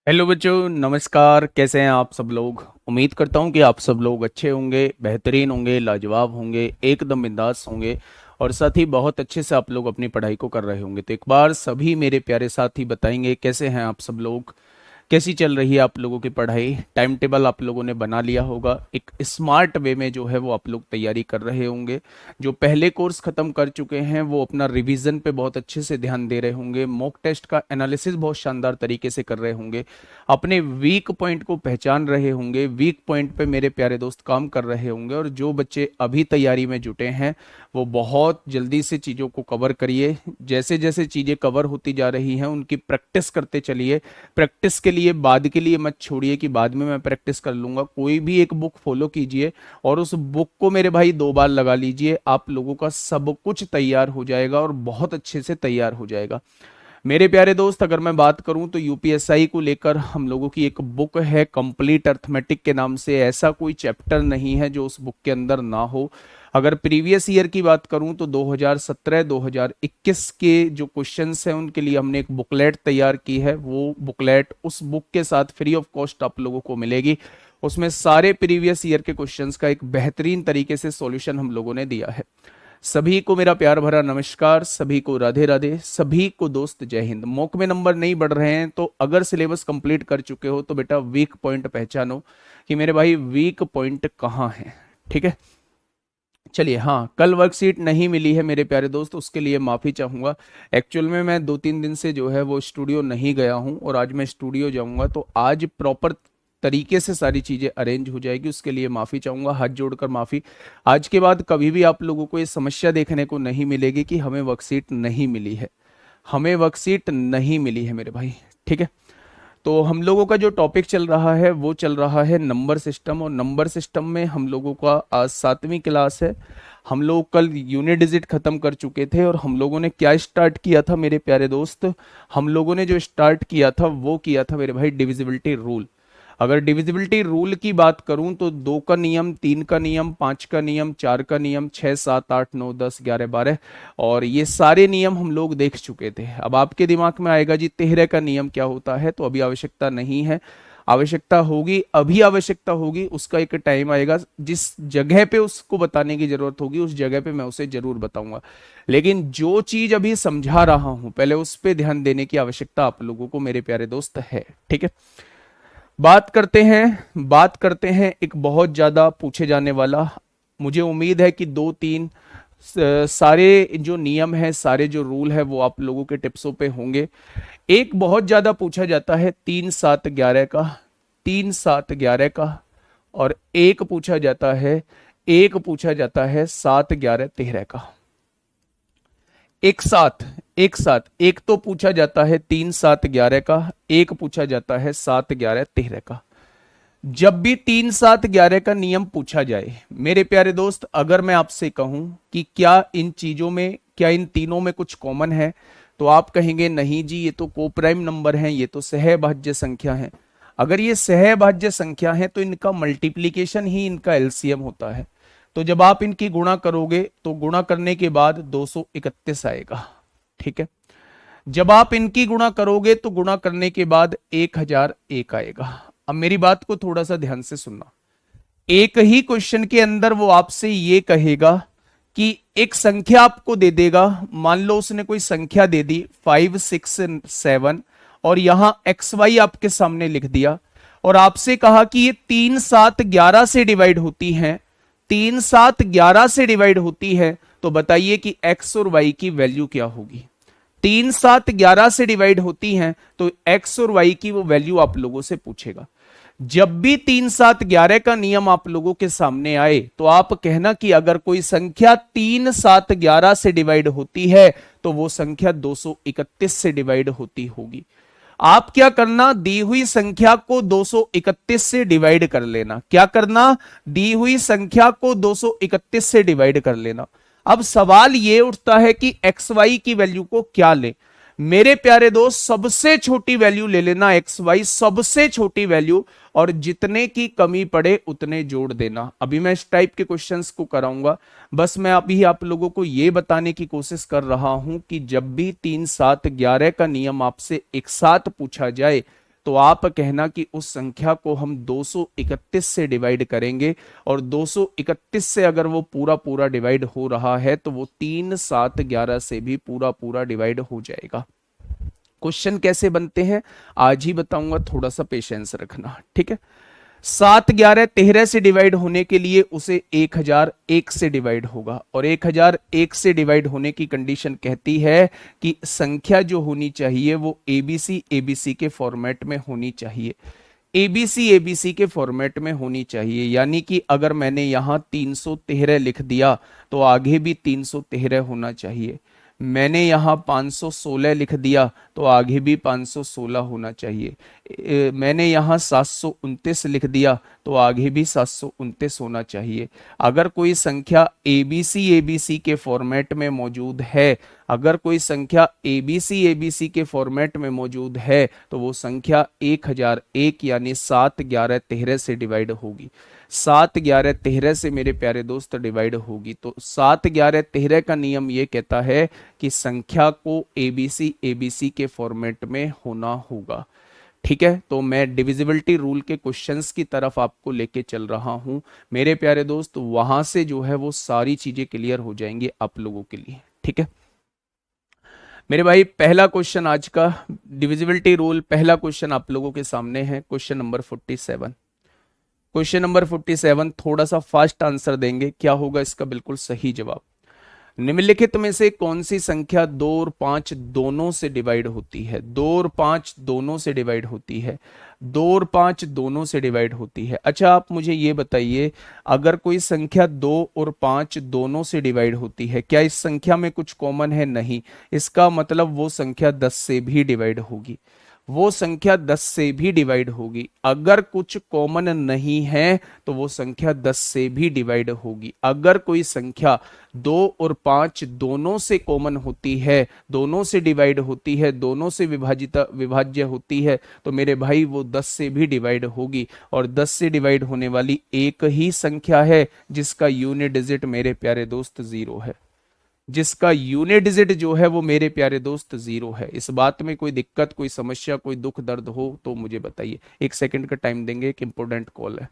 Hello बच्चों, नमस्कार। कैसे हैं आप सब लोग? उम्मीद करता हूं कि आप सब लोग अच्छे होंगे, बेहतरीन होंगे, लाजवाब होंगे, एकदम बिंदास होंगे और साथ ही बहुत अच्छे से आप लोग अपनी पढ़ाई को कर रहे होंगे। तो एक बार सभी मेरे प्यारे साथी बताएंगे कैसे हैं आप सब लोग, कैसी चल रही है आप लोगों की पढ़ाई। टाइम टेबल आप लोगों ने बना लिया होगा, एक स्मार्ट वे में जो है वो आप लोग तैयारी कर रहे होंगे। जो पहले कोर्स खत्म कर चुके हैं वो अपना रिवीजन पे बहुत अच्छे से ध्यान दे रहे होंगे, मॉक टेस्ट का एनालिसिस बहुत शानदार तरीके से कर रहे होंगे, अपने वीक पॉइंट को पहचान रहे होंगे, वीक पॉइंट पे मेरे प्यारे दोस्त काम कर रहे होंगे। और जो बच्चे अभी तैयारी में जुटे हैं वो बहुत जल्दी से चीज़ों को कवर करिए। जैसे जैसे चीज़ें कवर होती जा रही हैं उनकी प्रैक्टिस करते चलिए। प्रैक्टिस के लिए बाद के लिए मत छोड़िए कि बाद में मैं प्रैक्टिस कर लूंगा। कोई भी एक बुक फॉलो कीजिए और उस बुक को मेरे भाई 2 बार लगा लीजिए, आप लोगों का सब कुछ तैयार हो जाएगा और बहुत अच्छे से तैयार हो जाएगा। मेरे प्यारे दोस्त, अगर मैं बात करूं तो यूपीएसआई को लेकर हम लोगों की एक बुक है कंप्लीट अर्थमेटिक के नाम से। ऐसा कोई चैप्टर नहीं है जो उस बुक के अंदर ना हो। अगर प्रीवियस ईयर की बात करूं तो 2017-2021 के जो क्वेश्चंस हैं उनके लिए हमने एक बुकलेट तैयार की है। वो बुकलेट उस बुक के साथ फ्री ऑफ कॉस्ट आप लोगों को मिलेगी। उसमें सारे प्रीवियस ईयर के क्वेश्चंस का एक बेहतरीन तरीके से सॉल्यूशन हम लोगों ने दिया है। सभी को मेरा प्यार भरा नमस्कार, सभी को राधे राधे, सभी को दोस्त जय हिंद। मॉक में नंबर नहीं बढ़ रहे हैं तो अगर सिलेबस कंप्लीट कर चुके हो तो बेटा वीक पॉइंट पहचानो कि मेरे भाई वीक पॉइंट कहाँ है। ठीक है, चलिए। हाँ, कल वर्कशीट नहीं मिली है मेरे प्यारे दोस्त, उसके लिए माफ़ी चाहूँगा। एक्चुअल में मैं 2-3 दिन से जो है वो स्टूडियो नहीं गया हूँ और आज मैं स्टूडियो जाऊँगा तो आज प्रॉपर तरीके से सारी चीज़ें अरेंज हो जाएगी। उसके लिए माफ़ी चाहूँगा, हाथ जोड़कर माफ़ी। आज के बाद कभी भी आप लोगों को ये समस्या देखने को नहीं मिलेगी कि हमें वर्कशीट नहीं मिली है। हमें वर्कशीट नहीं मिली है मेरे भाई। ठीक है, तो हम लोगों का जो टॉपिक चल रहा है वो चल रहा है नंबर सिस्टम। और नंबर सिस्टम में हम लोगों का आज 7वीं क्लास है। हम लोग कल यूनिट डिजिट खत्म कर चुके थे और हम लोगों ने क्या स्टार्ट किया था मेरे प्यारे दोस्त? हम लोगों ने जो स्टार्ट किया था वो किया था मेरे भाई डिविजिबिलिटी रूल। अगर डिविजिबिलिटी रूल की बात करूं तो 2 का नियम, 3 का नियम, 5 का नियम, 4 का नियम, 6, 7, 8, 9, 10, 11, 12 और ये सारे नियम हम लोग देख चुके थे। अब आपके दिमाग में आएगा जी 13 का नियम क्या होता है, तो अभी आवश्यकता नहीं है। आवश्यकता होगी, अभी आवश्यकता होगी, उसका एक टाइम आएगा जिस जगह पे उसको बताने की जरूरत होगी उस जगह पे मैं उसे जरूर बताऊंगा। लेकिन जो चीज अभी समझा रहा हूं पहले उस पर ध्यान देने की आवश्यकता आप लोगों को मेरे प्यारे दोस्त है। ठीक है, बात करते हैं एक बहुत ज्यादा पूछे जाने वाला। मुझे उम्मीद है कि 2-3 सारे जो नियम है, सारे जो रूल है वो आप लोगों के टिप्सों पे होंगे। एक बहुत ज्यादा पूछा जाता है 3-7-11 का, 3-7-11 का। और एक पूछा जाता है 7-11-13 का। एक साथ एक तो पूछा जाता है 3-7-11 का, एक पूछा जाता है 7-11-13 का। जब भी 3-7-11 का नियम पूछा जाए मेरे प्यारे दोस्त, अगर मैं आपसे कहूं कि क्या इन चीजों में, क्या इन तीनों में कुछ कॉमन है, तो आप कहेंगे नहीं जी ये तो कोप्राइम नंबर हैं, ये तो सहभाज्य संख्या है। अगर ये सहभाज्य संख्या है तो इनका मल्टीप्लीकेशन ही इनका एलसीएम होता है। तो जब आप इनकी गुणा करोगे तो गुणा करने के बाद 231 आएगा। ठीक है, जब आप इनकी गुणा करोगे तो गुणा करने के बाद 1001 आएगा। अब मेरी बात को थोड़ा सा ध्यान से सुनना। एक ही क्वेश्चन के अंदर वो आपसे ये कहेगा कि एक संख्या आपको दे देगा। मान लो उसने कोई संख्या दे दी 5, 6, 7 और यहां एक्स वाई आपके सामने लिख दिया और आपसे कहा कि ये 3-7-11 से डिवाइड होती हैं, 3-7-11 से डिवाइड होती है। तो बताइए कि एक्स और वाई की वैल्यू क्या होगी? 3-7-11 से डिवाइड होती हैं तो एक्स और वाई की वो वैल्यू आप लोगों से पूछेगा। जब भी 3-7-11 का नियम आप लोगों के सामने आए तो आप कहना कि अगर कोई संख्या 3-7-11 से डिवाइड होती है तो वो संख्या 231 से डिवाइड होती होगी। आप क्या करना, दी हुई संख्या को 231 से डिवाइड कर लेना। क्या करना, दी हुई संख्या को 231 से डिवाइड कर लेना। अब सवाल ये उठता है कि एक्स वाई की वैल्यू को क्या ले। मेरे प्यारे दोस्त, सबसे छोटी वैल्यू ले लेना एक्स वाई, सबसे छोटी वैल्यू, और जितने की कमी पड़े उतने जोड़ देना। अभी मैं इस टाइप के क्वेश्चंस को कराऊंगा। बस मैं अभी आप लोगों को यह बताने की कोशिश कर रहा हूं कि जब भी 3-7-11 का नियम आपसे एक साथ पूछा जाए तो आप कहना कि उस संख्या को हम 231 से डिवाइड करेंगे, और 231 से अगर वो पूरा पूरा डिवाइड हो रहा है तो वो 3 7 11 से भी पूरा पूरा डिवाइड हो जाएगा। क्वेश्चन कैसे बनते हैं आज ही बताऊंगा, थोड़ा सा पेशेंस रखना, ठीक है। 7 11 13 से डिवाइड होने के लिए उसे 1001 से डिवाइड होगा, और 1001 से डिवाइड होने की कंडीशन कहती है कि संख्या जो होनी चाहिए वो एबीसी एबीसी के फॉर्मेट में होनी चाहिए, एबीसी एबीसी के फॉर्मेट में होनी चाहिए। यानी कि अगर मैंने यहां 313 लिख दिया तो आगे भी 313 होना चाहिए, मैंने यहाँ 516 लिख दिया तो आगे भी 516 होना चाहिए, मैंने यहाँ 729 लिख दिया तो आगे भी 729 होना चाहिए। अगर कोई संख्या एबीसी एबीसी के फॉर्मेट में मौजूद है, अगर कोई संख्या एबीसी एबीसी के फॉर्मेट में मौजूद है तो वो संख्या 1001 यानी 7 11 13 से डिवाइड होगी, 7 11 13 से मेरे प्यारे दोस्त डिवाइड होगी। तो 7 11 13 का नियम ये कहता है कि संख्या को एबीसी एबीसी के फॉर्मेट में होना होगा, ठीक है। तो मैं डिविजिबिलिटी रूल के क्वेश्चंस की तरफ आपको लेके चल रहा हूं मेरे प्यारे दोस्त, वहां से जो है वो सारी चीजें क्लियर हो जाएंगी आप लोगों के लिए, ठीक है मेरे भाई। पहला क्वेश्चन आज का डिविजिबिलिटी रूल, पहला क्वेश्चन आप लोगों के सामने है, क्वेश्चन नंबर 47। क्वेश्चन नंबर 47 थोड़ा सा फास्ट आंसर देंगे, क्या होगा इसका बिल्कुल सही जवाब। निम्नलिखित में से कौन सी संख्या 2 और 5 दोनों से डिवाइड होती है, 2 और 5 दोनों से डिवाइड होती है, 2 और 5 दोनों से डिवाइड होती है। अच्छा आप मुझे ये बताइए, अगर कोई संख्या 2 और 5 दोनों से डिवाइड होती है, क्या इस संख्या में कुछ कॉमन है? नहीं, इसका मतलब वो संख्या 10 से भी डिवाइड होगी, वो संख्या 10 से भी डिवाइड होगी। अगर कुछ कॉमन नहीं है तो वो संख्या 10 से भी डिवाइड होगी। अगर कोई संख्या 2 और 5 दोनों से कॉमन होती है, दोनों से डिवाइड होती है, दोनों से विभाज्य होती है, तो मेरे भाई वो 10 से भी डिवाइड होगी। और 10 से डिवाइड होने वाली एक ही संख्या है जिसका यूनिट डिजिट मेरे प्यारे दोस्त 0 है, जिसका यूनिट डिजिट जो है वो मेरे प्यारे दोस्त 0 है। इस बात में कोई दिक्कत, कोई समस्या, कोई दुख दर्द हो तो मुझे बताइए। 1 सेकंड का टाइम देंगे, एक इंपॉर्टेंट कॉल है।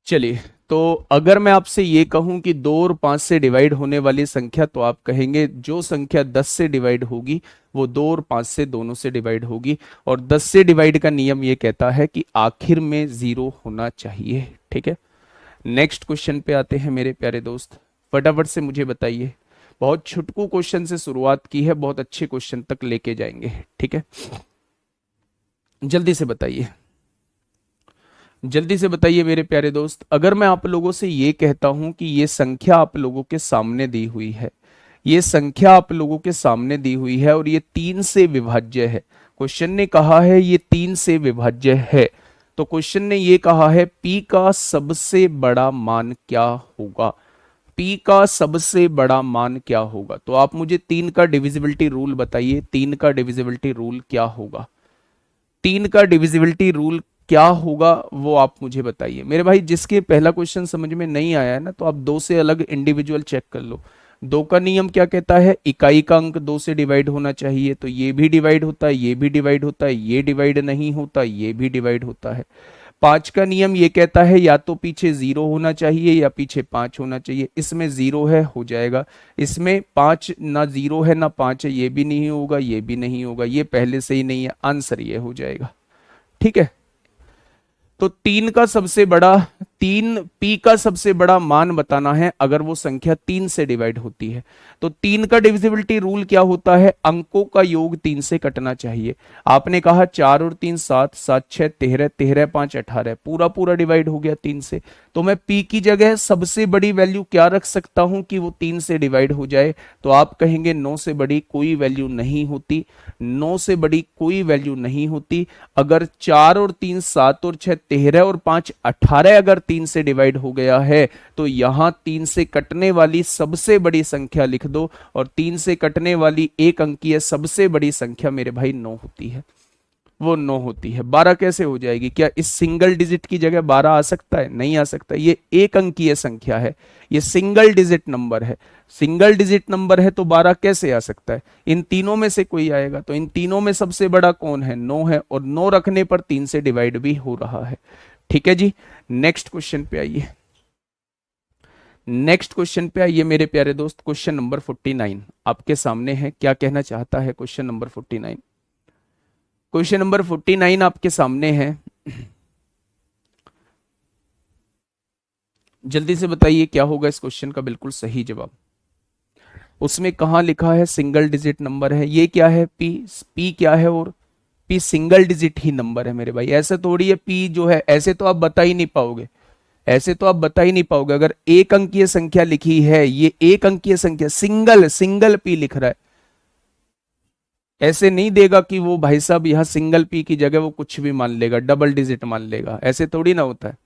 चलिए, तो अगर मैं आपसे ये कहूं कि 2 और 5 से डिवाइड होने वाली संख्या, तो आप कहेंगे जो संख्या 10 से डिवाइड होगी वो 2 और 5 से दोनों से डिवाइड होगी। और 10 से डिवाइड का नियम ये कहता है कि आखिर में 0 होना चाहिए, ठीक है। नेक्स्ट क्वेश्चन पे आते हैं मेरे प्यारे दोस्त, फटाफट से मुझे बताइए। बहुत छुटकू क्वेश्चन से शुरुआत की है, बहुत अच्छे क्वेश्चन तक लेके जाएंगे, ठीक है। जल्दी से बताइए, जल्दी से बताइए मेरे प्यारे दोस्त। अगर मैं आप लोगों से ये कहता हूं कि ये संख्या आप लोगों के सामने दी हुई है, ये संख्या आप लोगों के सामने दी हुई है और ये 3 से विभाज्य है, क्वेश्चन ने कहा है ये 3 से विभाज्य है, तो क्वेश्चन ने ये कहा है पी का सबसे बड़ा मान क्या होगा, पी का सबसे बड़ा मान क्या होगा। तो आप मुझे 3 का डिविजिबिलिटी रूल बताइए, 3 का डिविजिबिलिटी रूल क्या होगा, 3 का डिविजिबिलिटी रूल क्या होगा वो आप मुझे बताइए मेरे भाई। जिसके पहला क्वेश्चन समझ में नहीं आया है ना, तो आप 2 से अलग इंडिविजुअल चेक कर लो। 2 का नियम क्या कहता है, इकाई का अंक 2 से डिवाइड होना चाहिए, तो ये भी डिवाइड होता है, ये भी डिवाइड होता है, ये डिवाइड नहीं होता, ये भी डिवाइड होता है। 5 का नियम ये कहता है या तो पीछे 0 होना चाहिए या पीछे 5 होना चाहिए, इसमें 0 है हो जाएगा, इसमें 5 ना 0 है ना 5 है, ये भी नहीं होगा, ये भी नहीं होगा, ये पहले से ही नहीं है, आंसर ये हो जाएगा, ठीक है। तो 3 का सबसे बड़ा, तीन, पी का सबसे बड़ा मान बताना है अगर वो संख्या 3 से डिवाइड होती है। तो 3 का डिविजिबिलिटी रूल क्या होता है, अंकों का योग 3 से कटना चाहिए। आपने कहा 4 और 3 7, 7 6 13, 13 5 18, पूरा पूरा डिवाइड हो गया 3 से। तो मैं पी की जगह सबसे बड़ी वैल्यू क्या रख सकता हूं कि वो 3 से डिवाइड हो जाए, तो आप कहेंगे 9 से बड़ी कोई वैल्यू नहीं होती, 9 से बड़ी कोई वैल्यू नहीं होती। अगर 4 और 3 7 और 6 13 और 5 18 अगर 3 से डिवाइड हो गया है, तो यहां 3 से कटने वाली सबसे बड़ी संख्या लिख दो, और 3 से कटने वाली एक अंकीय सबसे बड़ी संख्या मेरे भाई 9 होती है, वो 9 होती है। 12 कैसे हो जाएगी, क्या इस सिंगल डिजिट की जगह 12 आ सकता है, नहीं आ सकता। ये एक अंकीय संख्या है, ये सिंगल डिजिट नंबर है, सिंगल डिजिट नंबर है, तो 12 कैसे आ सकता है, इन तीनों में से कोई आएगा। तो इन तीनों में सबसे बड़ा कौन है, 9 है, और 9 रखने पर 3 से डिवाइड भी हो रहा है। ठीक है जी, नेक्स्ट क्वेश्चन पे आइए, नेक्स्ट क्वेश्चन पे आइए मेरे प्यारे दोस्त। क्वेश्चन नंबर 49 आपके सामने है, क्या कहना चाहता है क्वेश्चन नंबर 49। क्वेश्चन नंबर 49 आपके सामने है, जल्दी से बताइए क्या होगा इस क्वेश्चन का बिल्कुल सही जवाब। उसमें कहां लिखा है सिंगल डिजिट नंबर है, ये क्या है, पी, पी क्या है, और पी सिंगल डिजिट ही नंबर है मेरे भाई। ऐसा थोड़ी है पी जो है, ऐसे तो आप बता ही नहीं पाओगे, ऐसे तो आप बता ही नहीं पाओगे। अगर एक अंकीय संख्या लिखी है, ये एक अंकीय संख्या, सिंगल सिंगल पी लिख रहा है, ऐसे नहीं देगा कि वो भाई साहब यहां सिंगल पी की जगह वो कुछ भी मान लेगा, डबल डिजिट मान लेगा, ऐसे थोड़ी ना होता है।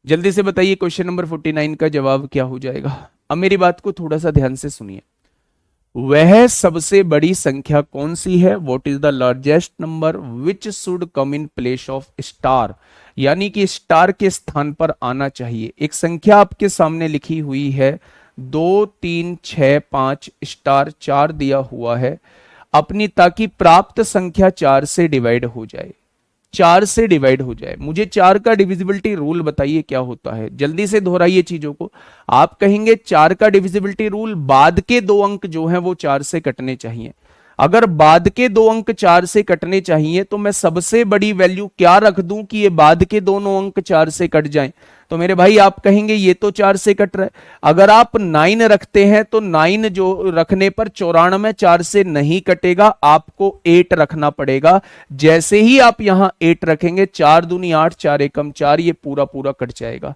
जल्दी से बताइए क्वेश्चन नंबर 49 का जवाब क्या हो जाएगा। अब मेरी बात को थोड़ा सा ध्यान से सुनिए, वह सबसे बड़ी संख्या कौन सी है, what is the largest number which should come in place of star, यानी कि स्टार के स्थान पर आना चाहिए। एक संख्या आपके सामने लिखी हुई है 2 3 6 5 स्टार 4 दिया हुआ है अपनी, ताकि प्राप्त संख्या 4 से डिवाइड हो जाए, 4 से डिवाइड हो जाए। मुझे 4 का डिविजिबिलिटी रूल बताइए क्या होता है, जल्दी से दोहराइए चीजों को। आप कहेंगे 4 का डिविजिबिलिटी रूल, बाद के दो अंक जो हैं वो 4 से कटने चाहिए। अगर बाद के दो अंक 4 से कटने चाहिए तो मैं सबसे बड़ी वैल्यू क्या रख दूं कि ये बाद के दोनों अंक 4 से कट जाएं। तो मेरे भाई आप कहेंगे ये तो 4 से कट रहा है। अगर आप 9 रखते हैं तो 9 जो रखने पर 94 4 से नहीं कटेगा, आपको 8 रखना पड़ेगा। जैसे ही आप यहां 8 रखेंगे, 4 दूनी 8, 4 एकम 4, ये पूरा पूरा कट जाएगा,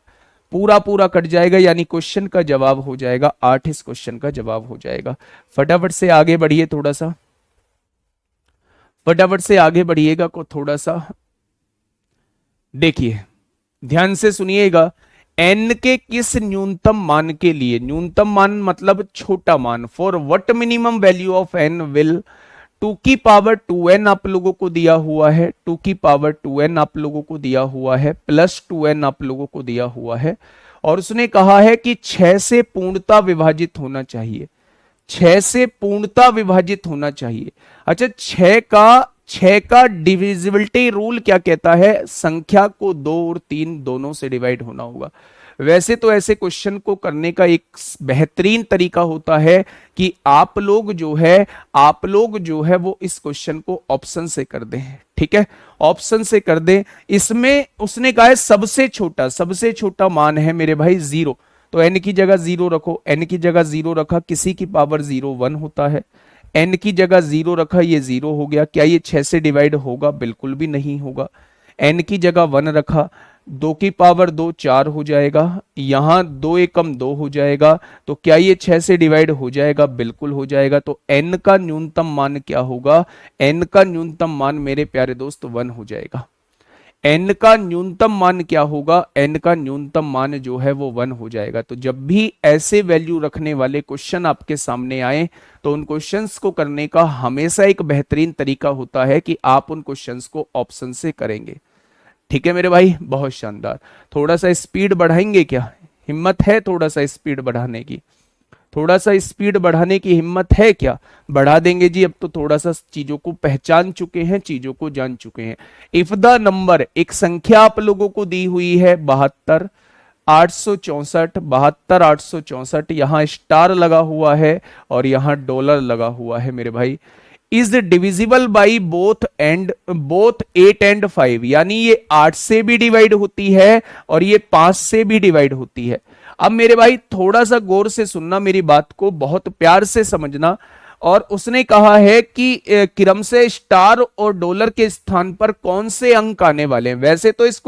पूरा पूरा कट जाएगा, यानी क्वेश्चन का जवाब हो जाएगा 8, इस क्वेश्चन का जवाब हो जाएगा। फटाफट से आगे बढ़िए, थोड़ा सा फटाफट से आगे बढ़िएगा को थोड़ा सा देखिए, ध्यान से सुनिएगा। n के किस न्यूनतम मान के लिए, न्यूनतम मान मतलब छोटा मान, for what minimum value of n will 2 की पावर 2n आप लोगों को दिया हुआ है, 2 की पावर 2n आप लोगों को दिया हुआ है, प्लस 2n आप लोगों को दिया हुआ है, और उसने कहा है कि 6 से पूर्णता विभाजित होना चाहिए, 6 से पूर्णता विभाजित होना चाहिए। अच्छा, 6 का डिविजिबिलिटी रूल क्या कहता है, संख्या को 2 और 3 दोनों से डिवाइड होना होगा। वैसे तो ऐसे क्वेश्चन को करने का एक बेहतरीन तरीका होता है कि आप लोग जो है वो इस क्वेश्चन को ऑप्शन से कर दें, ठीक है, ऑप्शन से कर दें। इसमें उसने कहा है सबसे छोटा मान है मेरे भाई 0, तो n की जगह 0 रखो, n की जगह 0 रखा, किसी की पावर 0 1 होता है, n की जगह 0 रखा, ये 0 हो गया। क्या ये 6 से डिवाइड होगा, बिल्कुल भी नहीं होगा। n की जगह 1 रखा, 2 की पावर 2 4 हो जाएगा, यहां 2 एकम 2 हो जाएगा, तो क्या ये 6 से डिवाइड हो जाएगा, बिल्कुल हो जाएगा। तो n का न्यूनतम मान क्या होगा, n का न्यूनतम मान मेरे प्यारे दोस्त 1 हो जाएगा। n का न्यूनतम मान क्या होगा, n का न्यूनतम मान जो है वो 1 हो जाएगा। तो जब भी ऐसे वैल्यू रखने वाले क्वेश्चन आपके सामने आए, तो उन क्वेश्चंस को करने का हमेशा एक बेहतरीन तरीका होता है कि आप उन क्वेश्चंस को ऑप्शन से करेंगे। ठीक है मेरे भाई, बहुत शानदार। थोड़ा सा स्पीड बढ़ाएंगे क्या, हिम्मत है थोड़ा सा स्पीड बढ़ाने की, थोड़ा सा स्पीड बढ़ाने की हिम्मत है क्या, बढ़ा देंगे जी। अब तो थोड़ा सा चीजों को पहचान चुके हैं, चीजों को जान चुके हैं। इफ द नंबर, एक संख्या आप लोगों को दी हुई है 72 864, 72 864, यहां स्टार लगा हुआ है और यहां डॉलर लगा हुआ है मेरे भाई। Is divisible by both 8 and 5, यानी ये 8 से भी डिवाइड होती है और ये 5 से भी डिवाइड होती है। अब मेरे भाई थोड़ा सा गौर से सुनना, मेरी बात को बहुत प्यार से समझना। और उसने कहा है कि क्रम से स्टार और डॉलर के स्थान पर कौन से अंक आने वाले हैं। वैसे तो इस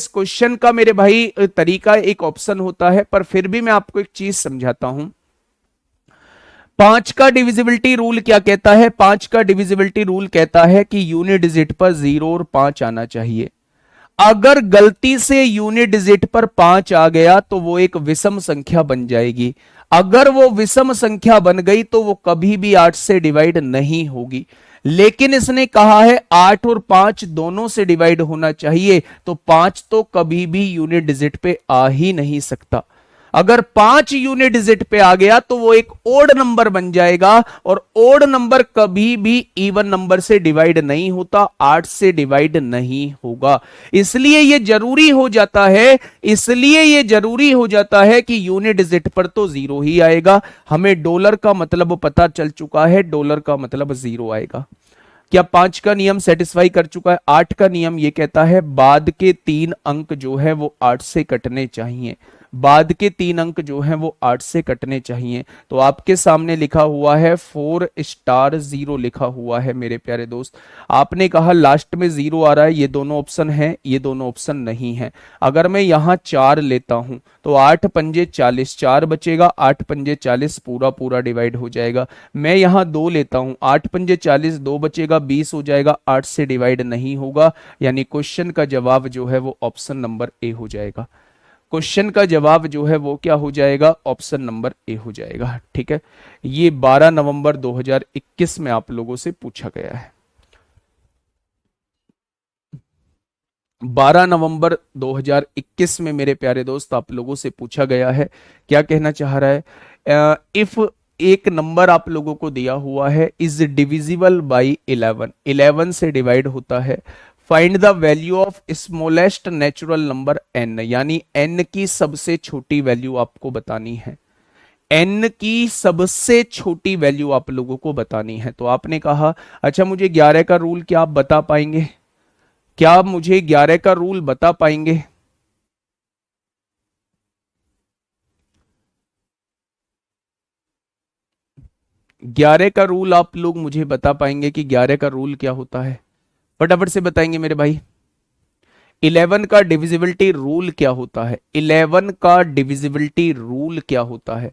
क्वेश्चन का मेरे भाई तरीका एक ऑप्शन होता है, पर फिर भी मैं आपको एक चीज समझाता हूं। 5 का डिविजिबिलिटी रूल क्या कहता है? 5 का डिविजिबिलिटी रूल कहता है कि यूनिट डिजिट पर 0 और 5 आना चाहिए। अगर गलती से यूनिट डिजिट पर 5 आ गया तो वो एक विषम संख्या बन जाएगी। अगर वो विषम संख्या बन गई तो वो कभी भी 8 से डिवाइड नहीं होगी। लेकिन इसने कहा है 8 और 5 दोनों से डिवाइड होना चाहिए, तो 5 तो कभी भी यूनिट डिजिट पे आ ही नहीं सकता। अगर 5 यूनिट डिजिट पे आ गया तो वो एक ओड नंबर बन जाएगा, और ओड नंबर कभी भी इवन नंबर से डिवाइड नहीं होता, 8 से डिवाइड नहीं होगा। इसलिए ये जरूरी हो जाता है कि यूनिट डिजिट पर तो 0 ही आएगा। हमें डॉलर का मतलब पता चल चुका है, डॉलर का मतलब 0 आएगा। क्या 5 का नियम सेटिस्फाई कर चुका है? 8 का नियम ये कहता है बाद के 3 अंक जो है वो 8 से कटने चाहिए। बाद के 3 अंक जो हैं वो 8 से कटने चाहिए। तो आपके सामने लिखा हुआ है 4 स्टार 0 लिखा हुआ है मेरे प्यारे दोस्त। आपने कहा लास्ट में 0 आ रहा है, ये दोनों ऑप्शन हैं, ये दोनों ऑप्शन नहीं है। अगर मैं यहां 4 लेता हूं तो 8 पंजे 40, 4 बचेगा, 8 पंजे 40 पूरा पूरा डिवाइड हो जाएगा। मैं यहां 2 लेता हूं, 8 पंजे 40, 2 बचेगा, 20 हो जाएगा, 8 से डिवाइड नहीं होगा। यानी क्वेश्चन का जवाब जो है वो ऑप्शन नंबर ए हो जाएगा। क्वेश्चन का जवाब जो है वो क्या हो जाएगा? ऑप्शन नंबर ए हो जाएगा। ठीक है, ये 12 नवंबर 2021 में आप लोगों से पूछा गया है। 12 नवंबर 2021 में मेरे प्यारे दोस्त आप लोगों से पूछा गया है। क्या कहना चाह रहा है? इफ एक नंबर आप लोगों को दिया हुआ है इज डिविजिबल बाई 11, 11 से डिवाइड होता है। Find the value of smallest natural number n, यानी n की सबसे छोटी वैल्यू आपको बतानी है। n की सबसे छोटी वैल्यू आप लोगों को बतानी है। तो आपने कहा अच्छा मुझे 11 का रूल क्या आप बता पाएंगे? क्या आप मुझे 11 का रूल बता पाएंगे? ग्यारह का रूल आप लोग मुझे बता पाएंगे कि 11 का रूल क्या होता है? फटाफट से बताएंगे मेरे भाई। 11 का डिविजिबिलिटी रूल क्या होता है? 11 का डिविजिबिलिटी रूल क्या होता है?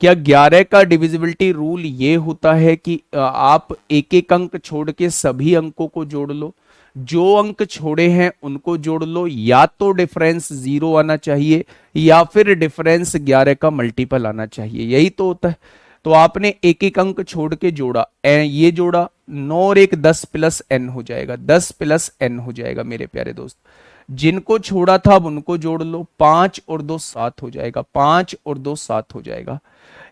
क्या 11 का डिविजिबिलिटी रूल ये होता है कि आप एक एक अंक छोड़ के सभी अंकों को जोड़ लो, जो अंक छोड़े हैं उनको जोड़ लो, या तो डिफरेंस 0 आना चाहिए या फिर डिफरेंस 11 का मल्टीपल आना चाहिए, यही तो होता है। तो आपने एक एक अंक छोड़ के जोड़ा, ये जोड़ा, 9 और 1 10 प्लस n हो जाएगा, 10 प्लस n हो जाएगा मेरे प्यारे दोस्त। जिनको छोड़ा था अब उनको जोड़ लो, 5 और 2 7 हो जाएगा, 5 और 2 7 हो जाएगा।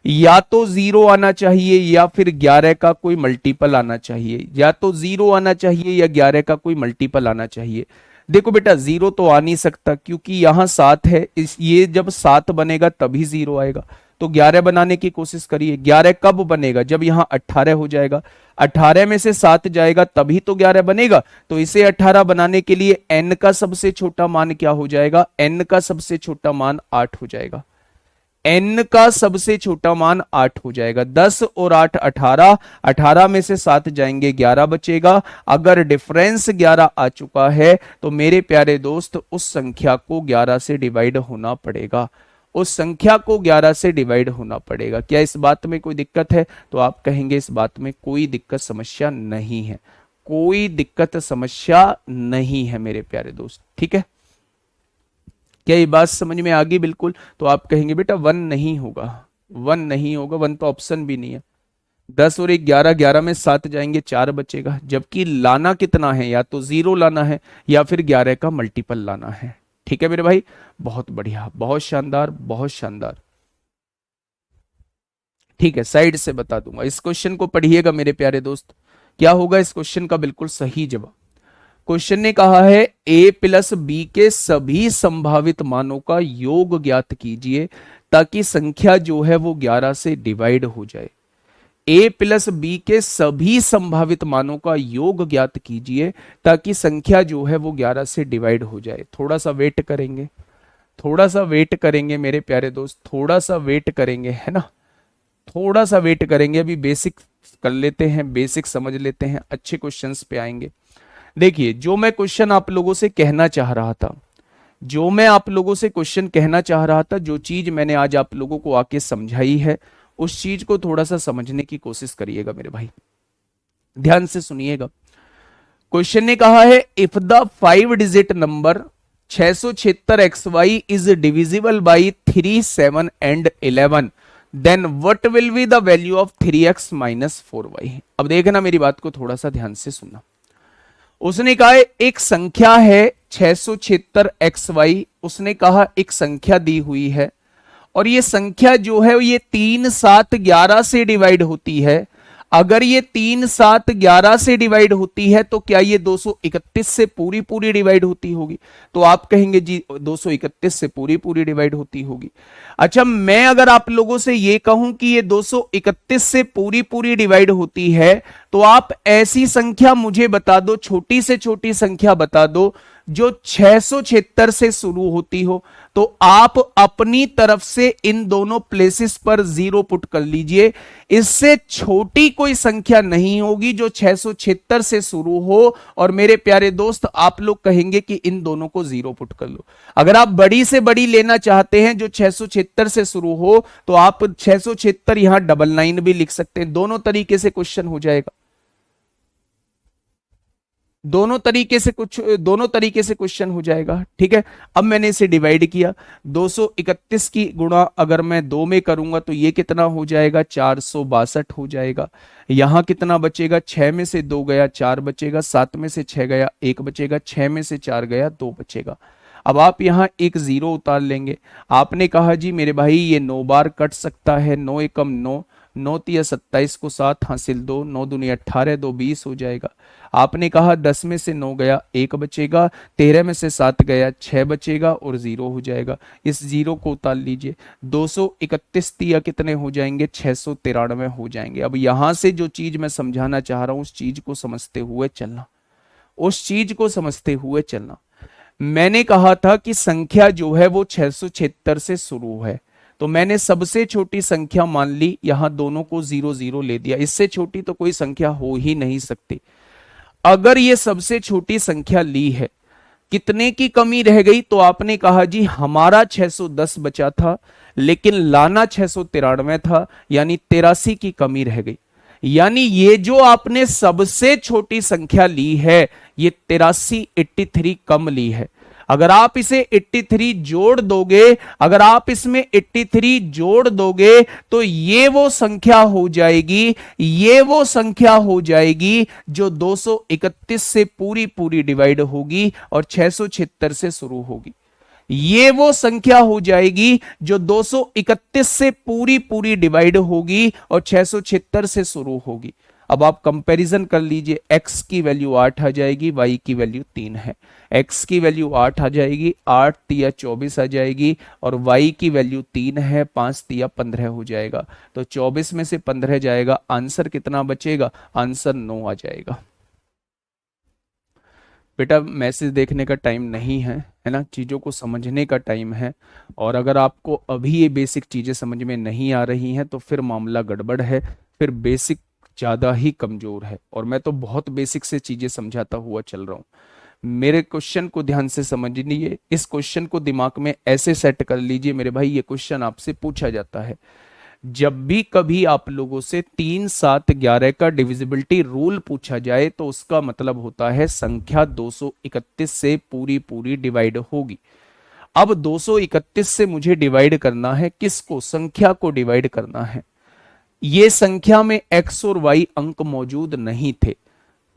या तो 0 आना चाहिए या फिर 11 का कोई मल्टीपल आना चाहिए, या तो 0 आना चाहिए या 11 का कोई मल्टीपल आना चाहिए। देखो बेटा 0 तो आ नहीं सकता क्योंकि यहां 7 है, ये जब 7 बनेगा तभी 0 आएगा। तो 11 बनाने की कोशिश करिए। 11 कब बनेगा? जब यहां 18 हो जाएगा, 18 में से 7 जाएगा तभी तो 11 बनेगा। तो इसे 18 बनाने के लिए n का सबसे छोटा मान क्या हो जाएगा? n का सबसे छोटा मान 8 हो जाएगा। n का सबसे छोटा मान 8 हो जाएगा। 10 और 8 18, 18 में से 7 जाएंगे 11 बचेगा। अगर डिफरेंस 11 आ चुका है तो मेरे प्यारे दोस्त उस संख्या को 11 से डिवाइड होना पड़ेगा, उस संख्या को 11 से डिवाइड होना पड़ेगा। क्या इस बात में कोई दिक्कत है? तो आप कहेंगे इस बात में कोई दिक्कत समस्या नहीं है, कोई दिक्कत समस्या नहीं है मेरे प्यारे दोस्त। ठीक है, क्या ये बात समझ में आ गई? बिल्कुल। तो आप कहेंगे बेटा 1 नहीं होगा, 1 नहीं होगा, 1 तो ऑप्शन भी नहीं है। 10 और 1 11, 11 में 7 जाएंगे 4 बचेगा, जबकि लाना कितना है? या तो 0 लाना है या फिर 11 का मल्टीपल लाना है। ठीक है मेरे भाई, बहुत बढ़िया, बहुत शानदार, बहुत शानदार। ठीक है, साइड से बता दूंगा। इस क्वेश्चन को पढ़िएगा मेरे प्यारे दोस्त। क्या होगा इस क्वेश्चन का बिल्कुल सही जवाब? क्वेश्चन ने कहा है a प्लस बी के सभी संभावित मानों का योग ज्ञात कीजिए ताकि संख्या जो है वो 11 से डिवाइड हो जाए। a प्लस बी के सभी संभावित मानों का योग ज्ञात कीजिए ताकि संख्या जो है वो 11 से डिवाइड हो जाए। थोड़ा सा वेट करेंगे, थोड़ा सा वेट करेंगे मेरे प्यारे दोस्त, थोड़ा सा वेट करेंगे, है ना, थोड़ा सा वेट करेंगे। अभी बेसिक कर लेते हैं, बेसिक समझ लेते हैं, अच्छे क्वेश्चंस पे आएंगे। देखिए, जो मैं क्वेश्चन आप लोगों से कहना चाह रहा था, जो मैं आप लोगों से क्वेश्चन कहना चाह रहा था, जो चीज मैंने आज आप लोगों को आके समझाई है, उस चीज को थोड़ा सा समझने की कोशिश करिएगा मेरे भाई, ध्यान से सुनिएगा। क्वेश्चन ने कहा है if the 5 digit number 676xy is divisible by 3, 7 and 11 then what will be the value of 3x minus 4y। अब देखना, मेरी बात को थोड़ा सा ध्यान से सुनना। उसने कहा एक संख्या है 676xy, उसने कहा एक संख्या दी हुई है और ये संख्या जो है ये 3, 7, 11 से डिवाइड होती है। अगर ये 3, 7, 11 से डिवाइड होती है तो क्या ये 231 से पूरी पूरी डिवाइड होती होगी? तो आप कहेंगे जी 231 से पूरी पूरी डिवाइड होती होगी। अच्छा, मैं अगर आप लोगों से ये कहूं कि ये 231 से पूरी पूरी डिवाइड होती है तो आप ऐसी संख्या मुझे बता दो, छोटी से छोटी संख्या बता दो जो 676 से शुरू होती हो। तो आप अपनी तरफ से इन दोनों प्लेसेस पर 0 पुट कर लीजिए। इससे छोटी कोई संख्या नहीं होगी जो 676 से शुरू हो। और मेरे प्यारे दोस्त, आप लोग कहेंगे कि इन दोनों को 0 पुट कर लो। अगर आप बड़ी से बड़ी लेना चाहते हैं जो 676 से शुरू हो तो आप 676 यहां 99 भी लिख सकते हैं। दोनों तरीके से क्वेश्चन हो जाएगा, दोनों तरीके से क्वेश्चन हो जाएगा। ठीक है, अब मैंने इसे डिवाइड किया, 231 की गुणा अगर मैं 2 में करूंगा तो ये कितना हो जाएगा, 462 हो जाएगा। यहां कितना बचेगा, 6 में से 2 गया 4 बचेगा, 7 में से 6 गया 1 बचेगा, 6 में से 4 गया 2 बचेगा। अब आप यहां एक 0 उतार लेंगे। आपने कहा जी मेरे भाई ये 9 बार कट सकता है, 9 एकम 9, 9 तिया 27 को 7 हासिल 2, 9 दूनी 18, 2 20 हो जाएगा। आपने कहा 10 में से 9 गया 1 बचेगा, 13 में से 7 गया 6 बचेगा और 0 हो जाएगा। इस 0 को उतार लीजिए, 231 तिया कितने हो जाएंगे, 693 हो जाएंगे। अब यहां से जो चीज मैं समझाना चाह रहा हूं उस चीज को समझते हुए चलना, उस चीज को समझते हुए चलना। मैंने कहा था कि संख्या जो है वो 676 से शुरू है, तो मैंने सबसे छोटी संख्या मान ली, यहां दोनों को 0 0 ले दिया। इससे छोटी तो कोई संख्या हो ही नहीं सकती। अगर ये सबसे छोटी संख्या ली है, कितने की कमी रह गई? तो आपने कहा जी हमारा 610 बचा था लेकिन लाना 693 था, यानी 83 की कमी रह गई। यानी ये जो आपने सबसे छोटी संख्या ली है ये 83 कम ली है। अगर आप इसे 83 जोड़ दोगे, अगर आप इसमें 83 जोड़ दोगे तो ये वो संख्या हो जाएगी, ये वो संख्या हो जाएगी जो 231 से पूरी पूरी डिवाइड होगी और 676 से शुरू होगी। ये वो संख्या हो जाएगी जो 231 से पूरी पूरी डिवाइड होगी और 676 से शुरू होगी। अब आप कंपैरिजन कर लीजिए, x की वैल्यू 8 आ जाएगी, y की वैल्यू 3 है। x की वैल्यू 8 आ जाएगी, 8 तिया 24 आ जाएगी और y की वैल्यू 3 है, 5 तिया 15 हो जाएगा। तो 24 में से 15 जाएगा, आंसर कितना बचेगा, आंसर 9 आ जाएगा। बेटा मैसेज देखने का टाइम नहीं है, है ना, चीज़ों को समझने का टाइम है। और अगर आपको अभी ये बेसिक चीज़ें समझ में नहीं आ रही हैं तो फिर मामला गड़बड़ है, फिर बेसिक ज़्यादा ही कमज़ोर है। और मैं तो बहुत बेसिक से चीज़ें समझाता हुआ चल रहा हूँ। मेरे क्वेश्चन को ध्यान से समझ लीजिए, इस क्वेश्चन को दिमाग में ऐसे सेट कर लीजिए मेरे भाई, ये क्वेश्चन आपसे पूछा जाता है जब भी कभी आप लोगों से 3, 7, 11 का डिविजिबिलिटी रूल पूछा जाए तो उसका मतलब होता है संख्या 231 से पूरी पूरी डिवाइड होगी। अब 231 से मुझे डिवाइड करना है, किसको, संख्या को डिवाइड करना है। ये संख्या में x और y अंक मौजूद नहीं थे।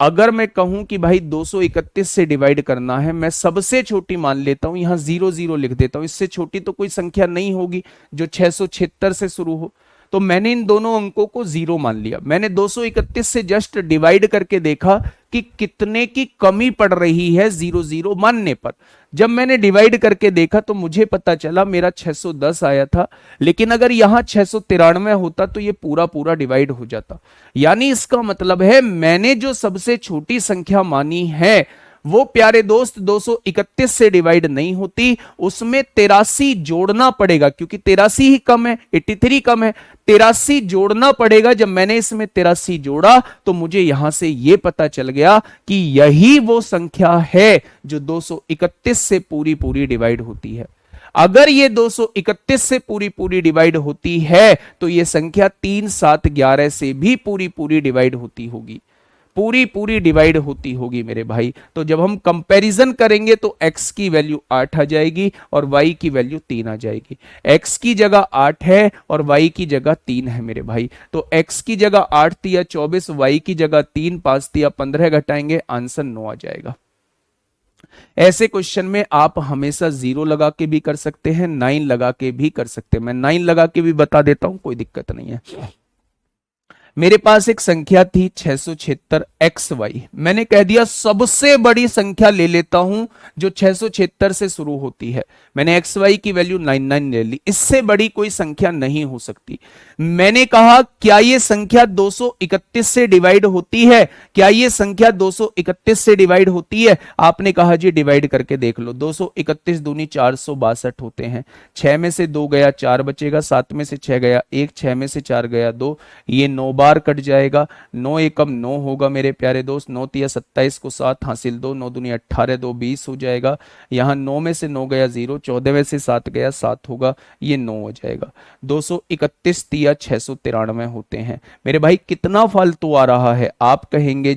अगर मैं कहूं कि भाई 231 से डिवाइड करना है, मैं सबसे छोटी मान लेता हूं, यहां 0 0 लिख देता हूं, इससे छोटी तो कोई संख्या नहीं होगी जो 676 से शुरू हो। तो मैंने इन दोनों अंकों को जीरो मान लिया। मैंने 231 से जस्ट डिवाइड करके देखा कि कितने की कमी पड़ रही है जीरो जीरो मानने पर। जब मैंने डिवाइड करके देखा तो मुझे पता चला मेरा 610 आया था, लेकिन अगर यहां 693 होता तो ये पूरा पूरा डिवाइड हो जाता। यानी इसका मतलब है मैंने जो सबसे छोटी संख्या मानी है वो प्यारे दोस्त 231 से डिवाइड नहीं होती, उसमें 83 जोड़ना पड़ेगा, क्योंकि 83 ही कम है, 83 कम है, 83 जोड़ना पड़ेगा। जब मैंने इसमें 83 जोड़ा तो मुझे यहां से यह पता चल गया कि यही वो संख्या है जो 231 से पूरी पूरी डिवाइड होती है। अगर ये 231 से पूरी पूरी डिवाइड होती है तो ये संख्या 3 7 11 से भी पूरी पूरी डिवाइड होती होगी, पूरी पूरी डिवाइड होती होगी मेरे भाई। तो जब हम कंपैरिजन करेंगे तो x की वैल्यू 8 आ जाएगी और y की वैल्यू 3 आ जाएगी। x की जगह 8 है और y की जगह 3 है मेरे भाई। तो x की जगह 8 दिया 24, y की जगह 3, 5 दिया 15, घटाएंगे आंसर 9 आ जाएगा। ऐसे क्वेश्चन में आप हमेशा 0 लगा के भी कर सकते हैं, 9 लगा के भी कर सकते हैं। मैं 9 लगा के भी बता देता हूं, कोई दिक्कत नहीं है। मेरे पास एक संख्या थी 676 XY। मैंने कह दिया सबसे बड़ी संख्या ले लेता हूं जो 676 से शुरू होती है। मैंने XY की वैल्यू 99 ले ली, इससे बड़ी कोई संख्या नहीं हो सकती। मैंने कहा क्या ये संख्या 231 से डिवाइड होती है, क्या ये संख्या 231 से डिवाइड होती है? आपने कहा जी डिवाइड करके देख लो। 231 दूनी 462 होते हैं, 6 में से 2 गया 4 बचेगा, 7 में से 6 गया 1, 6 में से 4 गया 2, ये 9 बार कट जाएगा। 9 एकम 9 होगा मेरे प्यारे दोस्त, 9 तिया 27 को 7 हासिल 2, 9 दूनी 18, 2 20 हो जाएगा। यहाँ 9 में से 9 गया 0, 14 में से 7 गया 7 होगा, ये 9 हो जाएगा। 231 तिया 693 होते हैं मेरे भाई। कितना फालतू आ रहा है? आप कहेंगे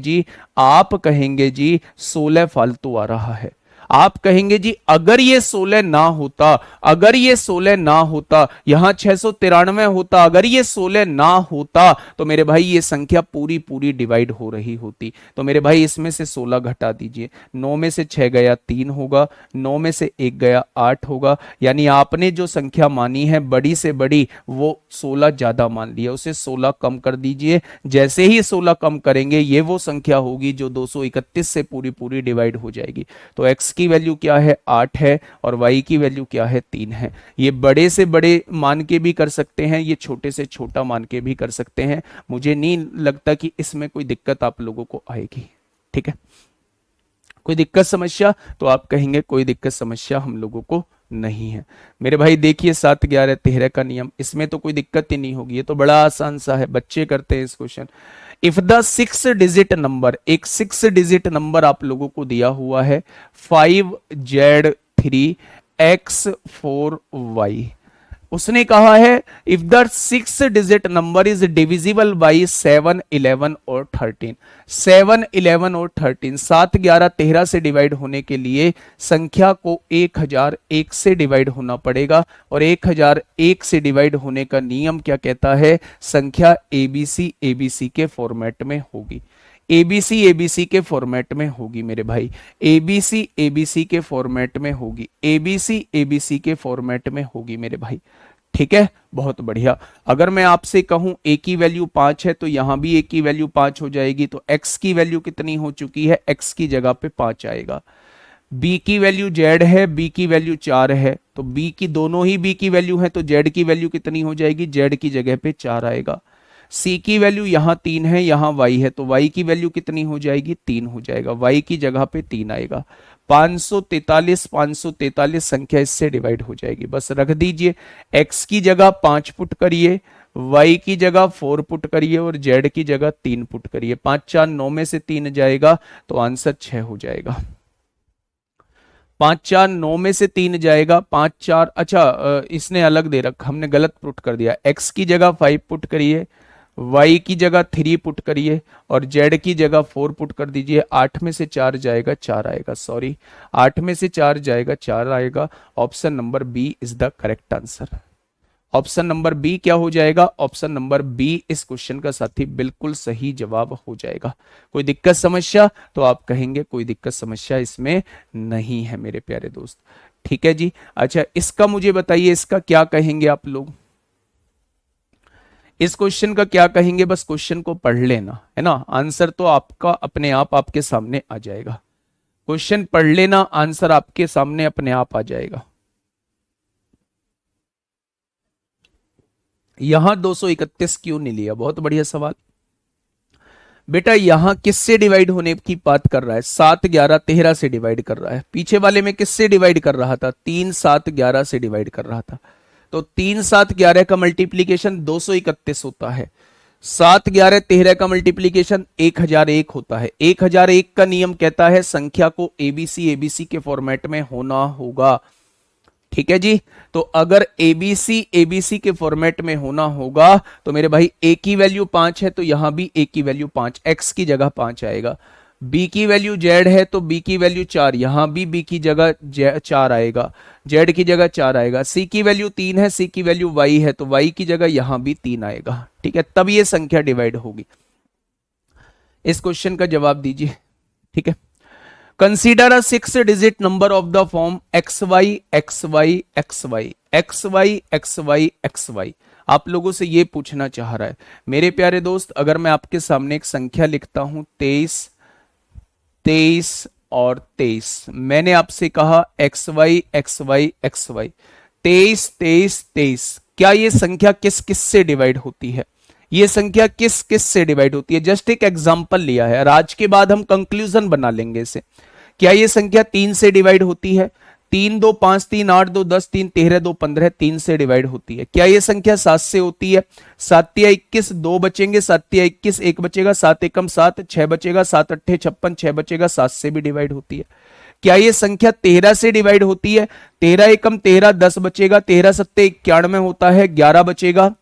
जी 16 फालतू आ रहा है। आप कहेंगे जी अगर ये 16 ना होता, अगर ये 16 ना होता, यहां 693 होता, अगर ये 16 ना होता तो मेरे भाई ये संख्या पूरी पूरी डिवाइड हो रही होती। तो मेरे भाई इसमें से 16 घटा दीजिए, 9 में से 6 गया 3 होगा, 9 में से 1 गया 8 होगा। यानी आपने जो संख्या मानी है बड़ी से बड़ी वो 16 ज्यादा मान लिया, उसे 16 कम कर दीजिए। जैसे ही 16 कम करेंगे ये वो संख्या होगी जो 231 से पूरी पूरी डिवाइड हो जाएगी। तो x की वैल्यू क्या है? 8 है और y की वैल्यू क्या है? 3 है। ये बड़े से बड़े मान के भी कर सकते हैं, ये छोटे से छोटा मान के भी कर सकते हैं। मुझे नहीं लगता कि इसमें कोई दिक्कत आप लोगों को आएगी। ठीक है, कोई दिक्कत समस्या? तो आप कहेंगे कोई दिक्कत समस्या हम लोगों को नहीं है। मेरे भाई देखिए 7 11 13 का नियम, इसमें तो कोई दिक्कत ही नहीं होगी, ये तो बड़ा आसान सा है, बच्चे करते हैं इस question. If the 6 digit number, एक 6 डिजिट नंबर आप लोगों को दिया हुआ है 5Z3X4Y। उसने कहा है if the 6 digit number is divisible by 7 11 और 13। 7 11 और 13, 7 11 13 से डिवाइड होने के लिए संख्या को 1001 से डिवाइड होना पड़ेगा। और 1001 से डिवाइड होने का नियम क्या कहता है? संख्या एबीसी एबीसी के फॉर्मेट में होगी, एबीसी एबीसी के फॉर्मेट में होगी मेरे भाई, एबीसी एबीसी के फॉर्मेट में होगी, एबीसी एबीसी के फॉर्मेट में होगी मेरे भाई। ठीक है, बहुत बढ़िया। अगर मैं आपसे कहूं a की वैल्यू 5 है तो यहां भी a की वैल्यू 5 हो जाएगी। तो x की वैल्यू कितनी हो चुकी है? x की जगह पे 5 आएगा। b की वैल्यू z है, b की वैल्यू 4 है, तो b की दोनों ही b की वैल्यू है, तो z की वैल्यू कितनी हो जाएगी? z की जगह पे 4 आएगा। c की वैल्यू यहाँ 3 है, यहाँ y है, तो y की वैल्यू कितनी हो जाएगी? 3 हो जाएगा, y की जगह पे 3 आएगा। 543 संख्या इससे डिवाइड हो जाएगी, बस रख दीजिए। x की जगह 5 पुट करिए, y की जगह 4 पुट करिए और z की जगह 3 पुट करिए। 5 4 9 में से 3 जाएगा तो आंसर 6 हो जाएगा। 5 4 9 में से 3 जाएगा, 5 4, अच्छा इसने अलग दे रखा, हमने गलत पुट कर दिया। x की जगह 5 पुट करिए, y की जगह 3 पुट करिए और z की जगह 4 पुट कर दीजिए। 8 में से 4 जाएगा 4 आएगा, सॉरी 8 में से 4 जाएगा 4 आएगा। Option number B is the correct answer. Option number B क्या हो जाएगा? ऑप्शन नंबर बी इस क्वेश्चन का साथी बिल्कुल सही जवाब हो जाएगा। कोई दिक्कत समस्या? तो आप कहेंगे कोई दिक्कत समस्या इसमें नहीं है मेरे प्यारे दोस्त। ठीक है जी। अच्छा इसका मुझे बताइए, इसका क्या कहेंगे आप लोग? इस क्वेश्चन का क्या कहेंगे, बस क्वेश्चन को पढ़ लेना है ना, आंसर तो आपका अपने आप आपके सामने आ जाएगा। क्वेश्चन पढ़ लेना, आंसर आपके सामने अपने आप आ जाएगा। यहां 231 क्यों नहीं लिया, बहुत बढ़िया सवाल। बेटा यहां किससे डिवाइड होने की बात कर रहा है, 7 11 13 से डिवाइड कर रहा है। पीछे वाले में किससे डिवाइड कर रहा था, 3 7 11 से डिवाइड कर रहा था। तो 3 7 11 का मल्टीप्लीकेशन 231 होता है, 7 11 13 का मल्टीप्लीकेशन 1001 होता है। 1001 का नियम कहता है संख्या को एबीसी एबीसी के फॉर्मेट में होना होगा। ठीक है जी, तो अगर एबीसी एबीसी के फॉर्मेट में होना होगा तो मेरे भाई ए की वैल्यू 5 है तो यहां भी ए की वैल्यू 5, एक्स की जगह 5 आएगा। बी की वैल्यू जेड है तो बी की वैल्यू 4, यहां भी बी की जगह 4 आएगा, जेड की जगह 4 आएगा। सी की वैल्यू 3 है, सी की वैल्यू वाई है तो वाई की जगह यहां भी 3 आएगा। ठीक है, तब ये संख्या डिवाइड होगी। इस क्वेश्चन का जवाब दीजिए। ठीक है, consider a 6 digit number of the form x y x y x y x y x y x y. आप लोगों से ये पूछना चाह रहा है मेरे प्यारे दोस्त, अगर मैं आपके सामने एक संख्या लिखता हूं 23 23 और 23, मैंने आपसे कहा x y x y x y 23 23 23, क्या ये संख्या किस किस से डिवाइड होती है, ये संख्या किस किस से डिवाइड होती है। जस्ट एक एग्जांपल लिया है और आज के बाद हम कंक्लूजन बना लेंगे इसे। क्या ये संख्या 3 से डिवाइड होती है, 3 2 5 3 8 2 10 3 13 2 15 3 से डिवाइड होती है। क्या ये संख्या 7 से होती है, 7 या 21 2 बचेंगे, 7 या 21 1 बचेगा, 7 एकम 7 6 बचेगा, 7 अट्ठे 56 6 बचेगा, 7 से भी डिवाइड होती है। क्या ये संख्या 13 से डिवाइड होती है, 13 एकम 13 10 बचेगा, 13 सत्ते 91 होता है 11 बचेगा,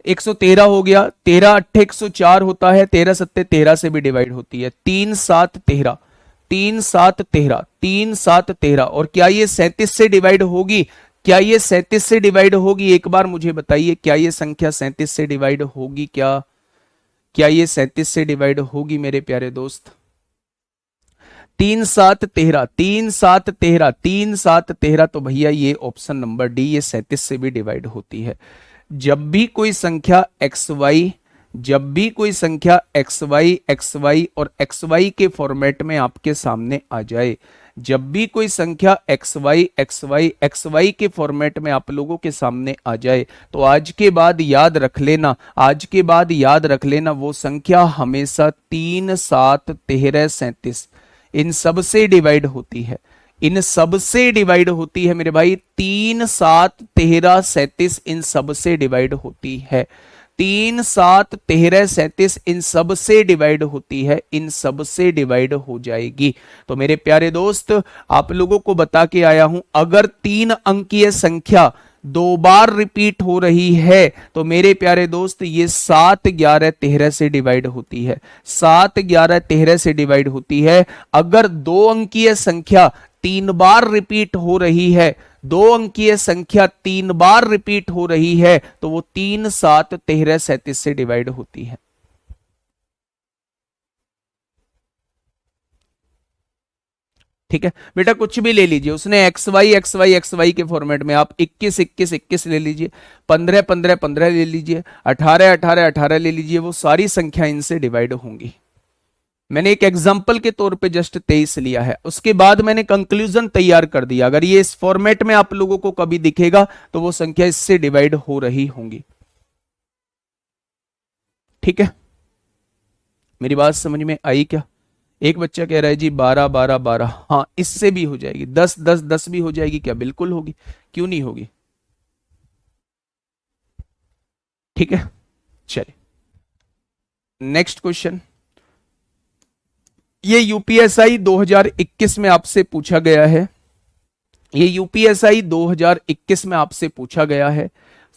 113 हो गया, 13 अट्ठे 104 होता है, 13 सत्ते 13 से भी डिवाइड होती है। 3 7 13 3 7 13 3 7 13, और क्या ये 37 से डिवाइड होगी, क्या ये 37 से डिवाइड होगी, एक बार मुझे बताइए क्या ये संख्या 37 से डिवाइड होगी, क्या क्या ये 37 से डिवाइड होगी मेरे प्यारे दोस्त। 3 7 13 3 7 13 3 7 13, तो भैया ये ऑप्शन नंबर डी, ये 37 से भी डिवाइड होती है। जब भी कोई संख्या एक्स वाई, जब भी कोई संख्या एक्स वाई और एक्स वाई के फॉर्मेट में आपके सामने आ जाए, जब भी कोई संख्या एक्स वाई के फॉर्मेट में आप लोगों के सामने आ जाए, तो आज के बाद याद रख लेना, आज के बाद याद रख लेना वो संख्या हमेशा 3 7 13 37 इन सब से डिवाइड होती है, इन सब से डिवाइड होती है मेरे भाई। 3 7 13 37 इन सब से डिवाइड होती है, 3 7 13 37 इन सब से डिवाइड होती है, इन सब से डिवाइड हो जाएगी। तो मेरे प्यारे दोस्त आप लोगों को बता के आया हूं, अगर 3 अंकीय संख्या 2 बार रिपीट हो रही है तो मेरे प्यारे दोस्त ये 7 11 13 से डिवाइड होती है, 7 11 13 से डिवाइड होती है। अगर 2 अंकीय संख्या 3 बार रिपीट हो रही है, 2 अंकीय संख्या 3 बार रिपीट हो रही है तो वो 3 7 13 37 से डिवाइड होती है। ठीक है बेटा, कुछ भी ले लीजिए, उसने एक्स वाई के फॉर्मेट में आप 21 21 21 ले लीजिए, 15 15 15 ले लीजिए, 18 18 18 ले लीजिए, वो सारी संख्या इनसे डिवाइड होंगी। मैंने एक एग्जाम्पल के तौर पे जस्ट 23 लिया है, उसके बाद मैंने कंक्लूजन तैयार कर दिया। अगर ये इस फॉर्मेट में आप लोगों को कभी दिखेगा तो वो संख्या इससे डिवाइड हो रही होंगी। ठीक है, मेरी बात समझ में आई क्या। एक बच्चा कह रहा है जी 12 12 12, हाँ इससे भी हो जाएगी, 10 10 10 भी हो जाएगी, क्या बिल्कुल होगी, क्यों नहीं होगी। ठीक है, चलिए नेक्स्ट क्वेश्चन। ये यूपीएसआई 2021 में आपसे पूछा गया है, ये यूपीएसआई 2021 में आपसे पूछा गया है।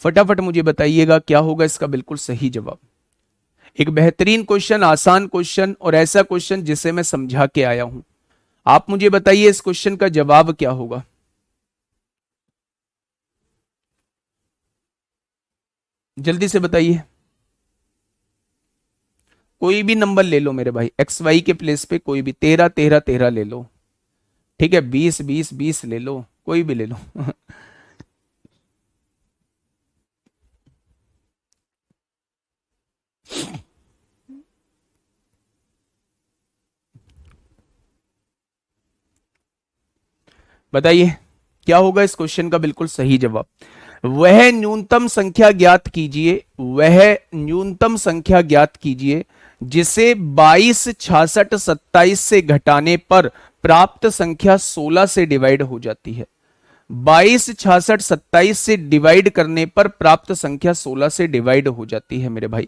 फटाफट मुझे बताइएगा क्या होगा इसका बिल्कुल सही जवाब। एक बेहतरीन क्वेश्चन, आसान क्वेश्चन और ऐसा क्वेश्चन जिसे मैं समझा के आया हूं। आप मुझे बताइए इस क्वेश्चन का जवाब क्या होगा। जल्दी से बताइए, कोई भी नंबर ले लो मेरे भाई, एक्स वाई के प्लेस पे कोई भी, 13 13 13 ले लो, ठीक है, 20 20 20 ले लो, कोई भी ले लो। बताइए क्या होगा इस क्वेश्चन का बिल्कुल सही जवाब। वह न्यूनतम संख्या ज्ञात कीजिए, वह न्यूनतम संख्या ज्ञात कीजिए जिसे 22, 66, 27 से घटाने पर प्राप्त संख्या 16 से डिवाइड हो जाती है। 22, 66, 27 से डिवाइड करने पर प्राप्त संख्या 16 से डिवाइड हो जाती है मेरे भाई।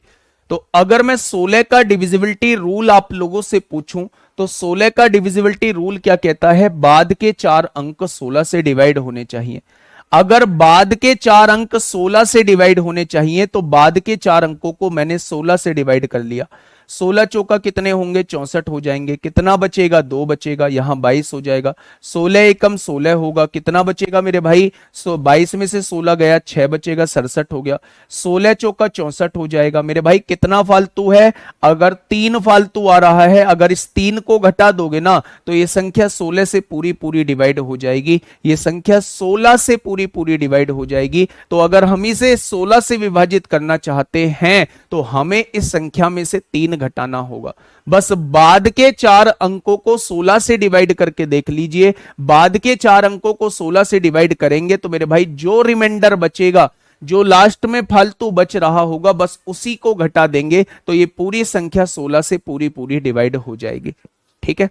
तो अगर मैं 16 का डिविजिबिलिटी रूल आप लोगों से पूछूं तो 16 का डिविजिबिलिटी रूल क्या कहता है, बाद के 4 अंक 16 से डिवाइड होने चाहिए। अगर बाद के 4 अंक 16 से डिवाइड होने चाहिए तो बाद के 4 अंकों को मैंने 16 से डिवाइड कर लिया। 16 चौका कितने होंगे, 64 हो जाएंगे। कितना बचेगा, 2 बचेगा, यहां 22 हो जाएगा। 16 एकम 16 होगा, कितना बचेगा मेरे भाई, 22 में से 16 गया, 6 बचेगा, 67 हो गया। 16 चौका 64 हो जाएगा मेरे भाई। कितना फालतू है, अगर 3 फालतू आ रहा है, अगर इस 3 को घटा दोगे ना तो ये संख्या 16 से पूरी पूरी डिवाइड हो जाएगी। ये संख्या 16 से पूरी पूरी डिवाइड हो जाएगी। तो अगर हम इसे 16 से विभाजित करना चाहते हैं तो हमें इस संख्या में से 3 घटाना होगा। बस बाद के 4 अंकों को 16 से डिवाइड करके देख लीजिए। बाद के 4 अंकों को 16 से डिवाइड करेंगे तो मेरे भाई जो रिमाइंडर बचेगा, जो लास्ट में फालतू बच रहा होगा, बस उसी को घटा देंगे तो ये पूरी संख्या 16 से पूरी पूरी डिवाइड हो जाएगी। ठीक है,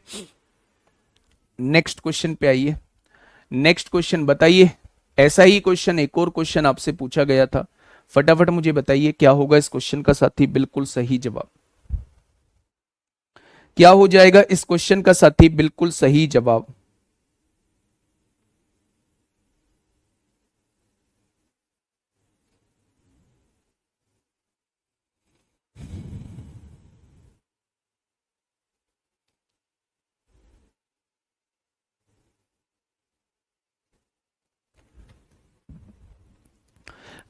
नेक्स्ट क्वेश्चन पे आइए। नेक्स्ट क्वेश्चन बताइए, ऐसा ही क्वेश्चन एक और क्वेश्चन आपसे पूछा गया था। फटाफट मुझे बताइए क्या होगा इस क्वेश्चन का साथी बिल्कुल सही जवाब। क्या हो जाएगा इस क्वेश्चन का साथी बिल्कुल सही जवाब।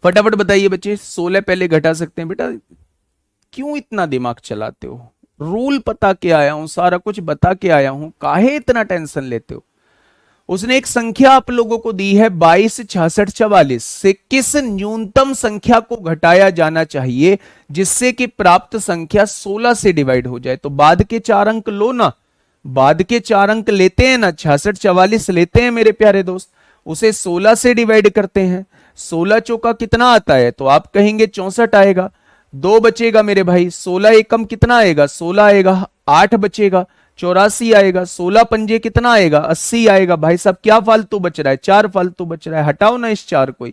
फटाफट बताइए बच्चे। 16 पहले घटा सकते हैं बेटा, क्यों इतना दिमाग चलाते हो। रूल पता के आया हूं, सारा कुछ बता के आया हूं, काहे इतना टेंशन लेते हो। उसने एक संख्या आप लोगों को दी है 22, 66, 44 से किस न्यूनतम संख्या को घटाया जाना चाहिए जिससे कि प्राप्त संख्या 16 से डिवाइड हो जाए। तो बाद के 4 अंक लो ना, बाद के 4 अंक लेते हैं ना, 66, 44 लेते हैं मेरे प्यारे दोस्त, उसे 16 से डिवाइड करते हैं। 16 चौका कितना आता है, तो आप कहेंगे 64 आएगा। 2 बचेगा मेरे भाई, 16 एकम कितना आएगा, 16 आएगा। 8 बचेगा, 84 आएगा। 16 पंजे कितना आएगा, 80 आएगा। भाई साहब क्या फालतू बच रहा है, 4 फालतू बच रहा है, हटाओ ना इस 4 को,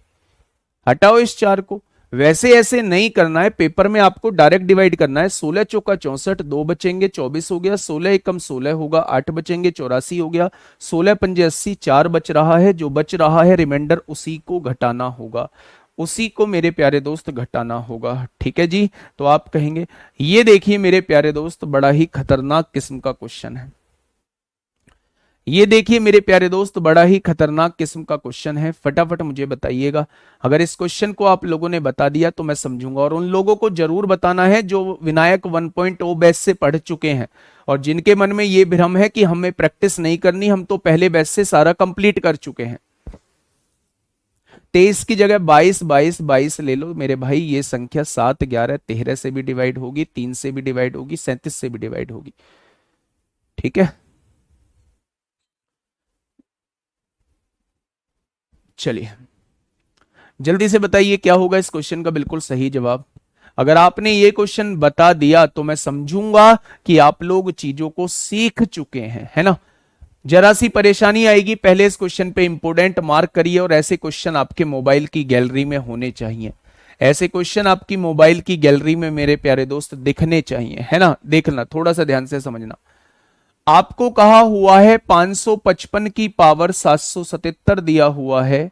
हटाओ इस 4 को। वैसे ऐसे नहीं करना है, पेपर में आपको डायरेक्ट डिवाइड करना है। 16 चौका 64, 2 बचेंगे, 24 हो गया। 16 एकम 16 होगा, 8 बचेंगे, 84 हो गया। 16 पंजे 80, 4 बच रहा है, जो बच रहा है रिमाइंडर उसी को घटाना होगा, उसी को मेरे प्यारे दोस्त घटाना होगा। ठीक है जी, तो आप कहेंगे ये देखिए मेरे प्यारे दोस्त बड़ा ही खतरनाक किस्म का क्वेश्चन है। ये देखिए मेरे प्यारे दोस्त बड़ा ही खतरनाक किस्म का क्वेश्चन है। फटाफट मुझे बताइएगा। अगर इस क्वेश्चन को आप लोगों ने बता दिया तो मैं समझूंगा, और उन लोगों को जरूर बताना है जो विनायक 1.0 बैच से पढ़ चुके हैं और जिनके मन में ये भ्रम है कि हमें प्रैक्टिस नहीं करनी, हम तो पहले बैच से सारा कंप्लीट कर चुके हैं। 23 की जगह 22, 22, 22 ले लो मेरे भाई। ये संख्या 7, 11, 13 से भी डिवाइड होगी, 3 से भी डिवाइड होगी, 37 से भी डिवाइड होगी। ठीक है, चलिए जल्दी से बताइए क्या होगा इस क्वेश्चन का बिल्कुल सही जवाब। अगर आपने ये क्वेश्चन बता दिया तो मैं समझूंगा कि आप लोग चीजों को सीख चुके हैं, है ना। जरा सी परेशानी आएगी, पहले इस क्वेश्चन पे इंपोर्टेंट मार्क करिए, और ऐसे क्वेश्चन आपके मोबाइल की गैलरी में होने चाहिए। ऐसे क्वेश्चन आपकी मोबाइल की गैलरी में मेरे प्यारे दोस्त दिखने चाहिए, है ना। देखना, थोड़ा सा ध्यान से समझना। आपको कहा हुआ है 555 की पावर 777 दिया हुआ है,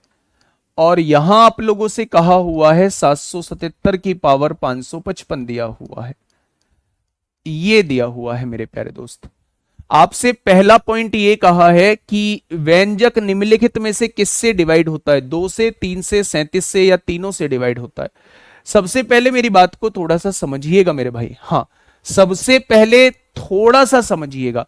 और यहां आप लोगों से कहा हुआ है 777 की पावर 555 दिया हुआ है। ये दिया हुआ है मेरे प्यारे दोस्त। आपसे पहला पॉइंट ये कहा है कि व्यंजक निम्नलिखित में से किससे डिवाइड होता है, 2 से, 3 से, 37 से, या तीनों से डिवाइड होता है। सबसे पहले मेरी बात को थोड़ा सा समझिएगा मेरे भाई। हाँ, सबसे पहले थोड़ा सा समझिएगा।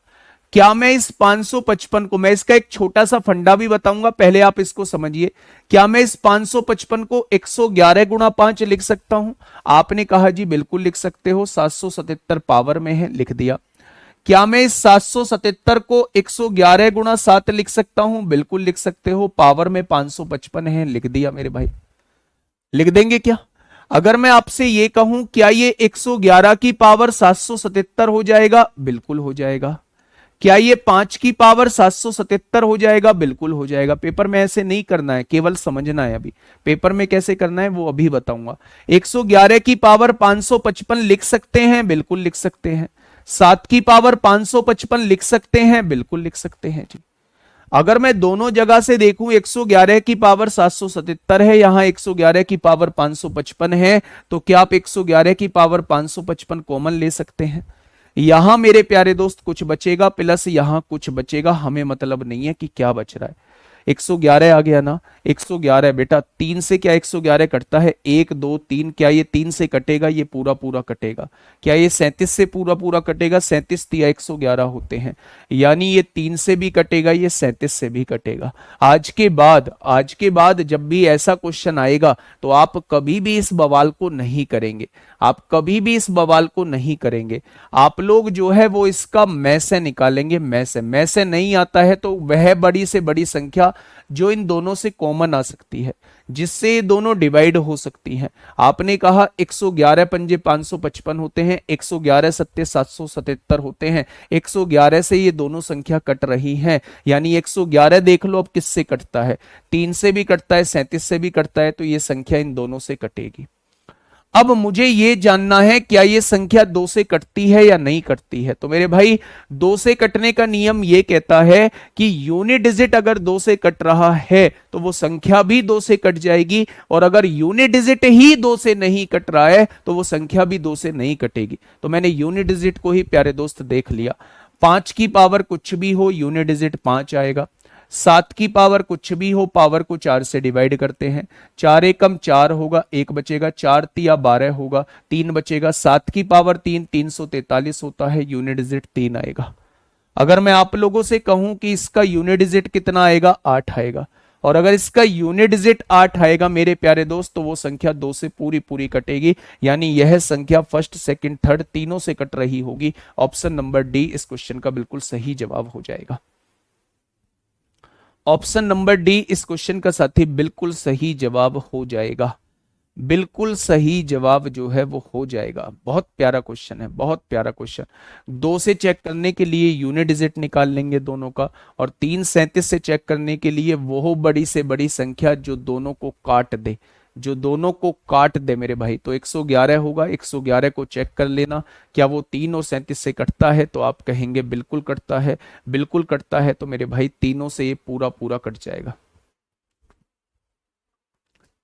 क्या मैं इस 555 को, मैं इसका एक छोटा सा फंडा भी बताऊंगा, पहले आप इसको समझिए। क्या मैं इस 555 को 111 गुणा 5 लिख सकता हूं? आपने कहा जी बिल्कुल लिख सकते हो, 777 पावर में है, लिख दिया। क्या मैं इस 777 को 111 गुणा 7 लिख सकता हूं? बिल्कुल लिख सकते हो। पावर में 555 है, लिख दिया मेरे भाई। लिख देंगे क्या? अगर मैं आपसे ये कहूं क्या ये 111 की पावर 777 हो जाएगा? बिल्कुल हो जाएगा। क्या ये 5 की पावर 777 हो जाएगा? बिल्कुल हो जाएगा। पेपर में ऐसे नहीं करना है, केवल समझना है। अभी पेपर में कैसे करना है वो अभी बताऊंगा। 111 की पावर 555 लिख सकते हैं? बिल्कुल लिख सकते हैं। 7 की पावर 555 लिख सकते हैं? बिल्कुल लिख सकते हैं जी। अगर मैं दोनों जगह से देखूं, 111 की पावर 777 है, यहां 111 की पावर 555 है, तो क्या आप 111 की पावर 555 कॉमन ले सकते हैं? यहां मेरे प्यारे दोस्त कुछ बचेगा, प्लस यहां कुछ बचेगा, हमें मतलब नहीं है कि क्या बच रहा है। 111 आ गया ना, 111 बेटा। 3 से क्या 111 कटता है? 1 2 3। क्या ये 3 से कटेगा? ये पूरा पूरा कटेगा। क्या ये 37 से पूरा पूरा कटेगा? 37 तिया 111 होते हैं, यानी ये 3 से भी कटेगा, ये 37 से भी कटेगा। आज के बाद जब भी ऐसा क्वेश्चन आएगा तो आप कभी भी इस बवाल को नहीं करेंगे। आप कभी भी इस बवाल को नहीं करेंगे। आप लोग जो है वो इसका में से निकालेंगे। में से नहीं आता है तो वह बड़ी से बड़ी संख्या जो इन दोनों से कॉमन आ सकती है, जिससे ये दोनों डिवाइड हो सकती हैं। आपने कहा 111 पंजे 555 होते हैं, 111 सत्ते 777 होते हैं। 111 से ये दोनों संख्या कट रही हैं, यानी 111 देख लो अब किससे कटता है? 3 से भी कटता है, 37 से भी कटता है, तो ये संख्या इन दोनों से कटेगी। अब मुझे ये जानना है क्या ये संख्या 2 से कटती है या नहीं कटती है। तो मेरे भाई 2 से कटने का नियम ये कहता है कि यूनिट डिजिट अगर 2 से कट रहा है तो वो संख्या भी 2 से कट जाएगी, और अगर यूनिट डिजिट ही 2 से नहीं कट रहा है तो वो संख्या भी 2 से नहीं कटेगी। तो मैंने यूनिट डिजिट को ही प्यारे दोस्त देख लिया। 5 की पावर कुछ भी हो, यूनिट डिजिट 5 आएगा। 7 की पावर कुछ भी हो, पावर को 4 से डिवाइड करते हैं। 4 एकम 4 होगा, 1 बचेगा। 4 तिया 12 होगा, 3 बचेगा। 7 की पावर 3 343 होता है, यूनिट डिजिट 3 आएगा। अगर मैं आप लोगों से कहूं कि इसका यूनिट डिजिट कितना आएगा? 8 आएगा। और अगर इसका यूनिट डिजिट 8 आएगा मेरे प्यारे दोस्त, तो वो संख्या 2 से पूरी पूरी कटेगी, यानी यह संख्या फर्स्ट सेकंड थर्ड तीनों से कट रही होगी। ऑप्शन नंबर डी इस क्वेश्चन का बिल्कुल सही जवाब हो जाएगा। ऑप्शन नंबर डी इस क्वेश्चन का साथी बिल्कुल सही जवाब हो जाएगा। बिल्कुल सही जवाब जो है वो हो जाएगा। बहुत प्यारा क्वेश्चन है, बहुत प्यारा क्वेश्चन। 2 से चेक करने के लिए यूनिट डिजिट निकाल लेंगे दोनों का, और 337 से चेक करने के लिए वो बड़ी से बड़ी संख्या जो दोनों को काट दे, जो दोनों को काट दे मेरे भाई। तो 111 होगा, 111 को चेक कर लेना। क्या वो 3 और 37 से कटता है? तो आप कहेंगे बिल्कुल कटता है। बिल्कुल कटता है तो मेरे भाई तीनों से ये पूरा पूरा कट जाएगा।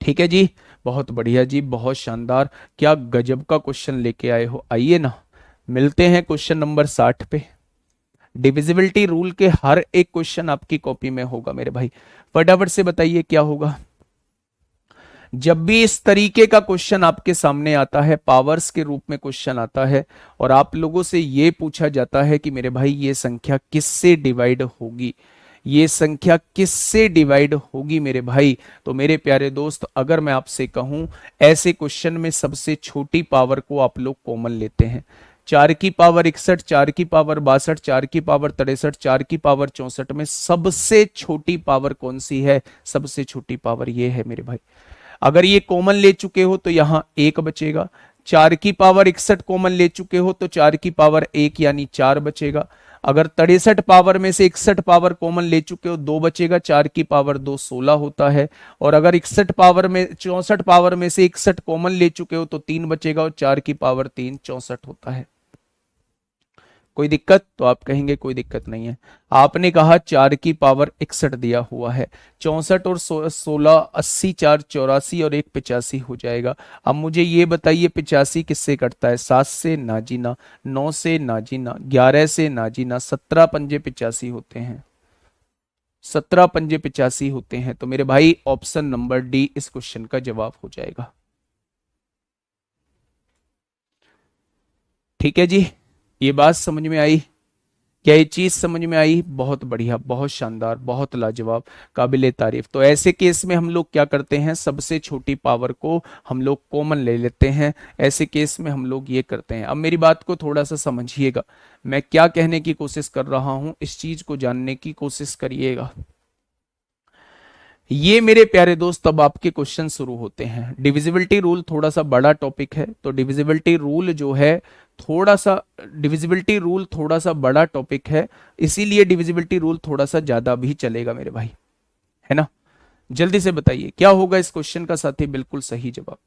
ठीक है जी, बहुत बढ़िया जी, बहुत शानदार। क्या गजब का क्वेश्चन लेके आए हो। आइए ना, मिलते हैं क्वेश्चन नंबर 60 पे। डिविजिबिलिटी रूल के हर एक क्वेश्चन आपकी कॉपी में होगा मेरे भाई। फटाफट से बताइए क्या होगा। जब भी इस तरीके का क्वेश्चन आपके सामने आता है, पावर्स के रूप में क्वेश्चन आता है, और आप लोगों से ये पूछा जाता है कि मेरे भाई ये संख्या किससे डिवाइड होगी, ये संख्या किससे डिवाइड होगी मेरे भाई, तो मेरे प्यारे दोस्त अगर मैं आपसे कहूं, ऐसे क्वेश्चन में सबसे छोटी पावर को आप लोग कॉमन लेते हैं। 4 की पावर 61, 4 की पावर 62, 4 की पावर 63, 4 की पावर 64 में सबसे छोटी पावर कौन सी है? सबसे छोटी पावर ये है मेरे भाई। अगर ये कॉमन ले चुके हो तो यहां 1 बचेगा। 4 की पावर 61 कॉमन ले चुके हो तो 4 की पावर 1 यानी 4 बचेगा। अगर 63 पावर में से 61 पावर कॉमन ले चुके हो 2 बचेगा। 4 की पावर 2 16 होता है। और अगर 61 पावर में 64 पावर में से 61 कॉमन ले चुके हो तो 3 बचेगा, और 4 की पावर 3 64 होता है। कोई दिक्कत? तो आप कहेंगे कोई दिक्कत नहीं है। आपने कहा 4 की पावर 61 दिया हुआ है, 64 और 16 80, 4 84 और 1 85 हो जाएगा। अब मुझे ये बताइए 85 किससे कटता है? 7 से ना जी ना, 9 से ना जी ना, 11 से ना जी ना, 17 पंजे 85 होते हैं। 17 पंजे 85 होते हैं। तो मेरे भाई ऑप्शन नंबर डी इस क्वेश्चन का जवाब हो जाएगा। ठीक है जी, ये बात समझ में आई। क्या ये चीज समझ में आई? बहुत बढ़िया, बहुत शानदार, बहुत लाजवाब, काबिले तारीफ। तो ऐसे केस में हम लोग क्या करते हैं, सबसे छोटी पावर को हम लोग कॉमन ले लेते हैं। ऐसे केस में हम लोग ये करते हैं। अब मेरी बात को थोड़ा सा समझिएगा, मैं क्या कहने की कोशिश कर रहा हूं, इस चीज को जानने की कोशिश करिएगा। ये मेरे प्यारे दोस्त अब आपके क्वेश्चन शुरू होते हैं। डिविजिबिलिटी रूल थोड़ा सा बड़ा टॉपिक है, तो डिविजिबिलिटी रूल जो है थोड़ा सा, डिविजिबिलिटी रूल थोड़ा सा बड़ा टॉपिक है, इसीलिए डिविजिबिलिटी रूल थोड़ा सा ज्यादा भी चलेगा मेरे भाई, है ना। जल्दी से बताइए क्या होगा इस क्वेश्चन का साथी बिल्कुल सही जवाब।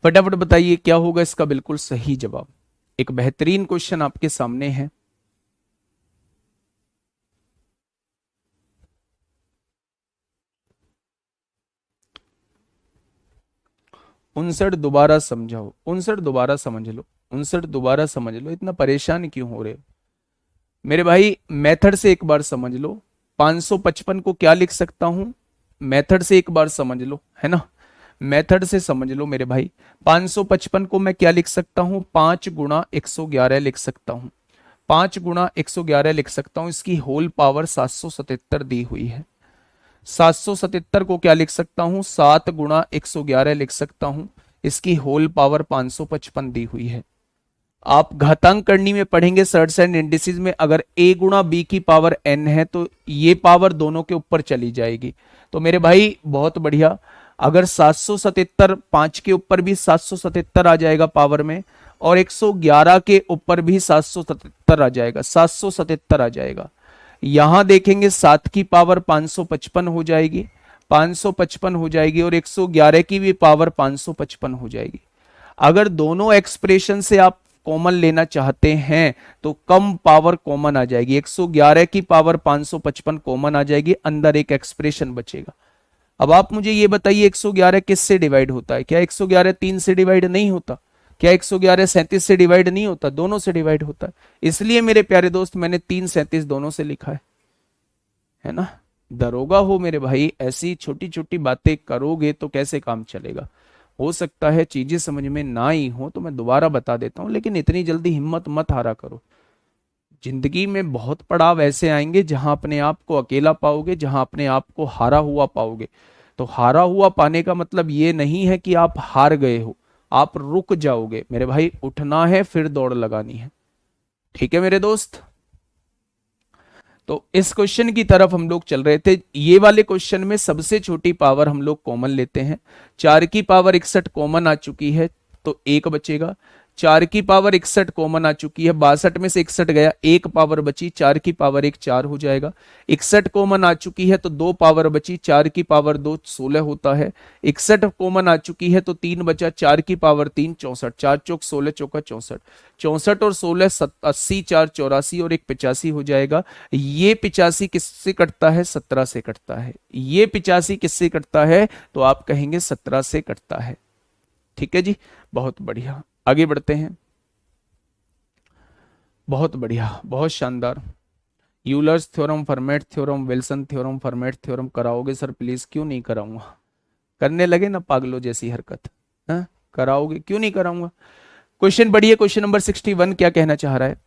फटाफट बताइए क्या होगा इसका बिल्कुल सही जवाब। एक बेहतरीन क्वेश्चन आपके सामने है। 59 दोबारा समझाओ, 59 दोबारा समझ लो, 59 दोबारा समझ लो, इतना परेशान क्यों हो रहे हो मेरे भाई। मेथड से एक बार समझ लो, 555 को क्या लिख सकता हूं, मेथड से एक बार समझ लो, है ना। मेथड से समझ लो मेरे भाई, 555 को मैं क्या लिख सकता हूं, 5 गुणा 111 लिख सकता हूं, 5 गुणा 111 लिख सकता हूं। इसकी होल पावर 777 दी हुई है। 777 को क्या लिख सकता हूं, 7 गुणा 111 लिख सकता हूं। इसकी होल पावर 555 दी हुई है। आप घातांक करनी में पढ़ेंगे सर्ट्स एंड इंडिसेस में, अगर a गुणा b की पावर n है तो ये पावर दोनों के ऊपर चली जाएगी। तो मेरे भाई बहुत बढ़िया, अगर 777 5 के ऊपर भी 777 आ जाएगा पावर में, और 111 के ऊपर भी 777 आ जाएगा, 777 आ जाएगा। यहां देखेंगे 7 की पावर 555 हो जाएगी, 555 हो जाएगी, और 111 की भी पावर 555 हो जाएगी। अगर दोनों एक्सप्रेशन से आप कॉमन लेना चाहते हैं तो कम पावर कॉमन आ जाएगी, 111 की पावर 555 कॉमन आ जाएगी, अंदर एक एक्सप्रेशन बचेगा। अब आप मुझे ये बताइए 111 किस से डिवाइड होता है? क्या 111 3 से डिवाइड नहीं होता? क्या 111 37 से डिवाइड नहीं होता? दोनों से डिवाइड होता है। इसलिए मेरे प्यारे दोस्त मैंने 3 37 दोनों से लिखा है ना। दरोगा हो मेरे भाई, ऐसी छोटी छोटी बातें करोगे तो कैसे काम चलेगा। हो सकता है चीजें समझ में ना ही हो तो मैं दोबारा बता देता हूं, लेकिन इतनी जल्दी हिम्मत मत हारा करो। जिंदगी में बहुत पड़ाव ऐसे आएंगे जहां अपने आप को अकेला पाओगे, जहां अपने आप को हारा हुआ पाओगे। तो हारा हुआ पाने का मतलब ये नहीं है कि आप हार गए हो, आप रुक जाओगे मेरे भाई। उठना है फिर दौड़ लगानी है, ठीक है मेरे दोस्त। तो इस क्वेश्चन की तरफ हम लोग चल रहे थे। ये वाले क्वेश्चन में सबसे छोटी पावर हम लोग कॉमन लेते हैं। 4 की पावर 61 कॉमन आ चुकी है तो एक बचेगा। 4 की पावर 61 कॉमन आ चुकी है, 62 में से 61 गया, एक पावर बची, 4 की पावर 1 4 हो जाएगा। 61 कॉमन आ चुकी है तो 2 पावर बची, 4 की पावर 2 16 होता है। 61 कॉमन आ चुकी है तो 3 बचा, 4 की पावर 3 64, 4 चौक 16 चौका 64, 64 और 16 80, 4 84 और 1 85 हो जाएगा। ये 85 किससे कटता है? 17 से कटता है। ये 85 किससे कटता है? तो आप कहेंगे 17 से कटता है। ठीक है जी, बहुत बढ़िया, आगे बढ़ते हैं। बहुत बढ़िया, बहुत शानदार। Euler's theorem, format theorem, Wilson theorem, format theorem कराओगे सर प्लीज? क्यों नहीं कराऊंगा, करने लगे ना पागलों जैसी हरकत। हाँ कराओगे, क्यों नहीं कराऊंगा। क्वेश्चन बढ़िए, क्वेश्चन नंबर 61 क्या कहना चाह रहा है?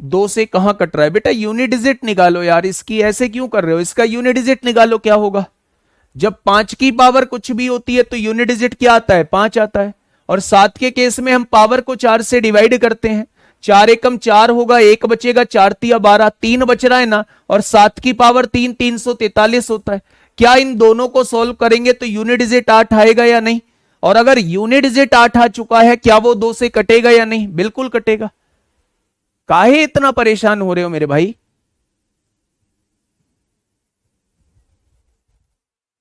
2 से कहां कट रहा है? बेटा यूनिट डिजिट निकालो यार, इसकी ऐसे क्यों कर रहे हो, इसका यूनिट डिजिट निकालो। क्या होगा जब 5 की पावर कुछ भी होती है तो यूनिट डिजिट क्या आता है? 5 आता है। और 7 के केस में हम पावर को 4 से डिवाइड करते हैं, 4 एकम 4 होगा, एक बचेगा, 4 तिया 12, 3 बच रहा है ना। और 7 की पावर 3 343 होता है। क्या इन दोनों को सोल्व करेंगे तो यूनिट डिजिट 8 आएगा या नहीं? और अगर यूनिट डिजिट 8 आ चुका है, क्या वो 2 से कटेगा या नहीं? बिल्कुल कटेगा। काहे इतना परेशान हो रहे हो मेरे भाई?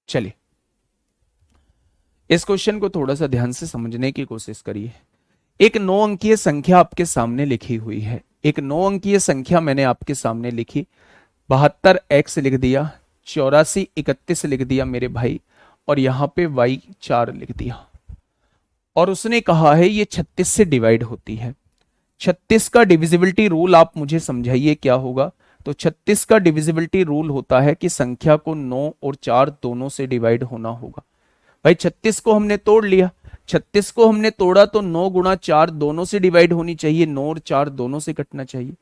चलिए इस क्वेश्चन को थोड़ा सा ध्यान से समझने की कोशिश करिए। एक 9 अंकीय संख्या आपके सामने लिखी हुई है। एक 9 अंकीय संख्या मैंने आपके सामने लिखी, 72x लिख दिया, 84 31 लिख दिया मेरे भाई, और यहां पे y 4 लिख दिया। और उसने कहा है ये 36 से डिवाइड होती है। 36 का डिविजिबिलिटी रूल आप मुझे समझाइए क्या होगा। तो 36 का डिविजिबिलिटी रूल होता है कि संख्या को 9 और 4 दोनों से डिवाइड होना होगा। भाई 36 को हमने तोड़ लिया, 36 को हमने तोड़ा तो 9 गुणा 4 दोनों से डिवाइड होनी चाहिए, 9 और 4 दोनों से कटना चाहिए।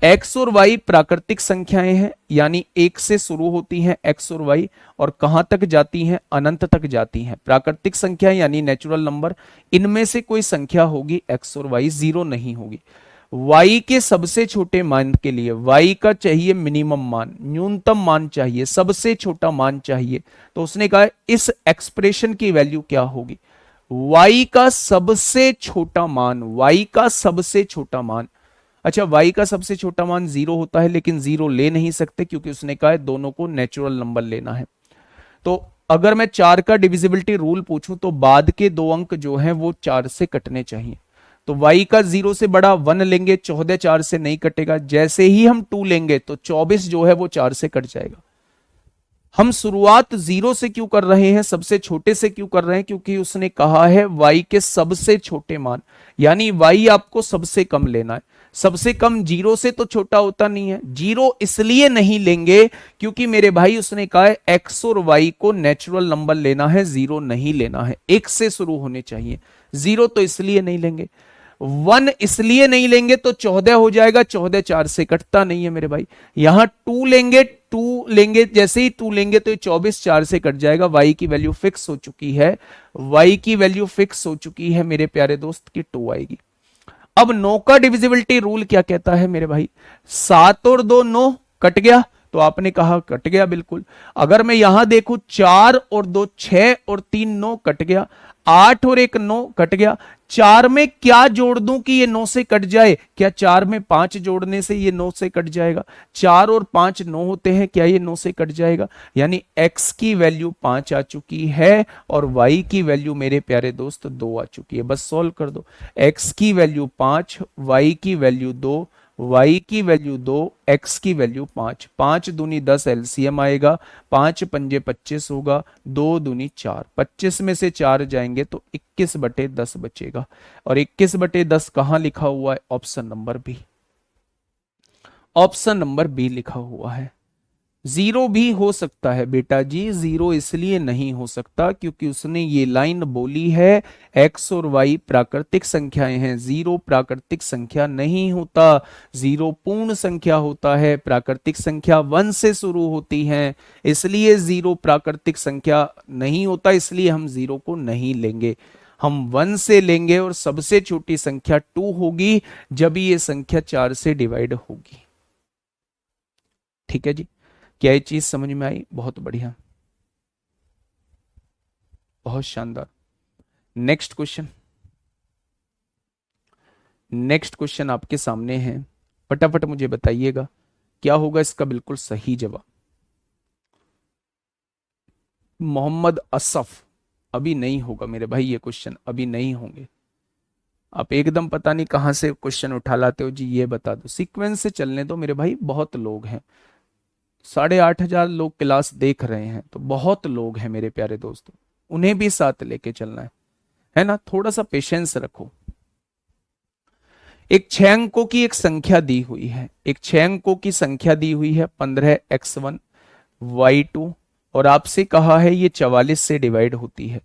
एक्स और वाई प्राकृतिक संख्याएं हैं, यानी एक से शुरू होती हैं एक्स और वाई, और कहां तक जाती हैं, अनंत तक जाती हैं। प्राकृतिक संख्या यानी नेचुरल नंबर, इनमें से कोई संख्या होगी एक्स और वाई, जीरो नहीं होगी। y के सबसे छोटे मान के लिए y का चाहिए मिनिमम मान, न्यूनतम मान चाहिए, सबसे छोटा मान चाहिए। तो उसने कहा इस एक्सप्रेशन की वैल्यू क्या होगी, y का सबसे छोटा मान, y का सबसे छोटा मान। अच्छा, y का सबसे छोटा मान 0 होता है, लेकिन 0 ले नहीं सकते क्योंकि उसने कहा है दोनों को नेचुरल नंबर लेना है। तो अगर मैं 4 का डिविजिबिलिटी रूल पूछूं तो बाद के 2 अंक जो हैं वो 4 से कटने चाहिए। तो y का 0 से बड़ा 1 लेंगे, 14 4 से नहीं कटेगा। जैसे ही हम 2 लेंगे तो 24 जो है वो 4 से कट जाएगा। हम शुरुआत 0 से क्यों कर रहे हैं, सबसे छोटे से क्यों कर रहे हैं, क्योंकि उसने कहा है y के सबसे छोटे मान, यानी y आपको सबसे कम लेना है। सबसे कम 0 से तो छोटा होता नहीं है। 0 इसलिए नहीं लेंगे क्योंकि मेरे भाई उसने कहा है x और y को नेचुरल नंबर लेना है, 0 नहीं लेना है, 1 से शुरू होने चाहिए। 0 तो इसलिए नहीं लेंगे, 1 इसलिए नहीं लेंगे तो 14 हो जाएगा, 14 4 से कटता नहीं है मेरे भाई। यहां 2 लेंगे, 2 लेंगे, जैसे ही 2 लेंगे तो 24 4 से कट जाएगा। y की वैल्यू फिक्स हो चुकी है, y की वैल्यू फिक्स हो चुकी है मेरे प्यारे दोस्त की 2 आएगी। अब 9 का डिविजिबिलिटी रूल क्या कहता है मेरे भाई, 7 और 2 9 कट गया, तो आपने कहा कट गया, बिल्कुल। अगर मैं यहां देखूं 4 और 2 6 और 3 9 कट गया, 8 और 1 9 कट गया। 4 में क्या जोड़ दूं कि ये 9 से कट जाए, क्या 4 में 5 जोड़ने से ये 9 से कट जाएगा? 4 और 5 9 होते हैं, क्या ये 9 से कट जाएगा? यानी x की वैल्यू 5 आ चुकी है और y की वैल्यू मेरे प्यारे दोस्त 2 आ चुकी है। बस सॉल्व कर दो, x की वैल्यू 5, y की वैल्यू 2, y की वैल्यू 2, x की वैल्यू 5। 5 दूनी 10 एलसीएम आएगा, 5 पंजे 25 होगा, 2 दूनी 4, 25 में से 4 जाएंगे तो 21/10 बचेगा। और 21/10 कहां लिखा हुआ है? Option number B, option number B लिखा हुआ है। 0 भी हो सकता है बेटा जी, 0 इसलिए नहीं हो सकता क्योंकि उसने ये लाइन बोली है x और y प्राकृतिक संख्याएं हैं, 0 प्राकृतिक संख्या नहीं होता, 0 पूर्ण संख्या होता है। प्राकृतिक संख्या 1 से शुरू होती है, इसलिए 0 प्राकृतिक संख्या नहीं होता, इसलिए हम 0 को नहीं लेंगे। हम 1 से लेंगे और सबसे छोटी संख्या 2 होगी जब ये संख्या 4 से डिवाइड होगी। ठीक है जी, क्या ये चीज समझ में आई? बहुत बढ़िया, बहुत शानदार। नेक्स्ट क्वेश्चन, नेक्स्ट क्वेश्चन आपके सामने है, फटाफट मुझे बताइएगा क्या होगा इसका बिल्कुल सही जवाब। मोहम्मद असफ, अभी नहीं होगा मेरे भाई, ये क्वेश्चन अभी नहीं होंगे। आप एकदम पता नहीं कहां से क्वेश्चन उठा लाते हो जी, ये बता दो। सीक्वेंस से चलने दो मेरे भाई, बहुत लोग हैं, 8,500 लोग क्लास देख रहे हैं, तो बहुत लोग हैं मेरे प्यारे दोस्तों, उन्हें भी साथ लेके चलना है ना। थोड़ा सा पेशेंस रखो। एक 6 अंकों की एक संख्या दी हुई है, एक 6 अंकों की संख्या दी हुई है 15x1 y2, और आपसे कहा है ये 44 से डिवाइड होती है।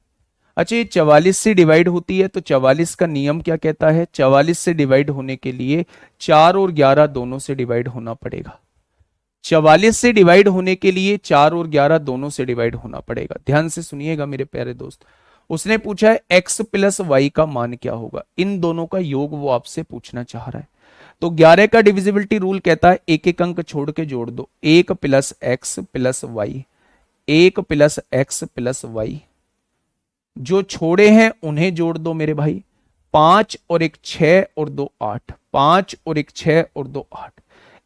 अच्छा, ये 44 से डिवाइड होती है तो 44 का नियम क्या कहता है? 44 से डिवाइड होने के लिए 4 और 11 दोनों से डिवाइड होना पड़ेगा। 44 से डिवाइड होने के लिए 4 और 11 दोनों से डिवाइड होना पड़ेगा। ध्यान से सुनिएगा मेरे प्यारे दोस्त। उसने पूछा है x प्लस वाई का मान क्या होगा, इन दोनों का योग वो आपसे पूछना चाह रहा है। तो 11 का डिविजिबिलिटी रूल कहता है एक एक अंक छोड़ के जोड़ दो, 1 plus x plus y, 1 plus x plus y. जो छोड़े हैं उन्हें जोड़ दो मेरे भाई, 5 और 1 6 और 2 8, 5 और 1 6 और 2 8।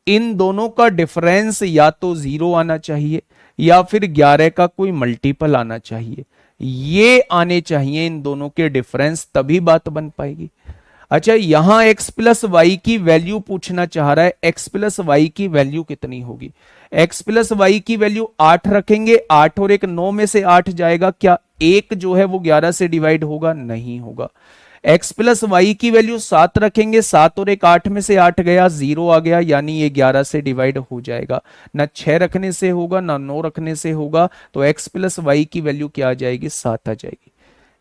इन दोनों का डिफरेंस या तो 0 आना चाहिए या फिर 11 का कोई मल्टीपल आना चाहिए, ये आने चाहिए इन दोनों के डिफरेंस, तभी बात बन पाएगी। अच्छा, यहां x प्लस वाई की वैल्यू पूछना चाह रहा है, x प्लस वाई की वैल्यू कितनी होगी? x प्लस वाई की वैल्यू 8 रखेंगे, 8 और 1 9 में से 8 जाएगा, क्या 1 जो है वो 11 से डिवाइड होगा? नहीं होगा। x प्लस वाई की वैल्यू 7 रखेंगे, 7 और एक 8 में से 8 गया, 0 आ गया, यानी ये 11 से डिवाइड हो जाएगा। ना 6 रखने से होगा ना 9 रखने से होगा, तो x प्लस वाई की वैल्यू क्या आ जाएगी, 7 आ जाएगी।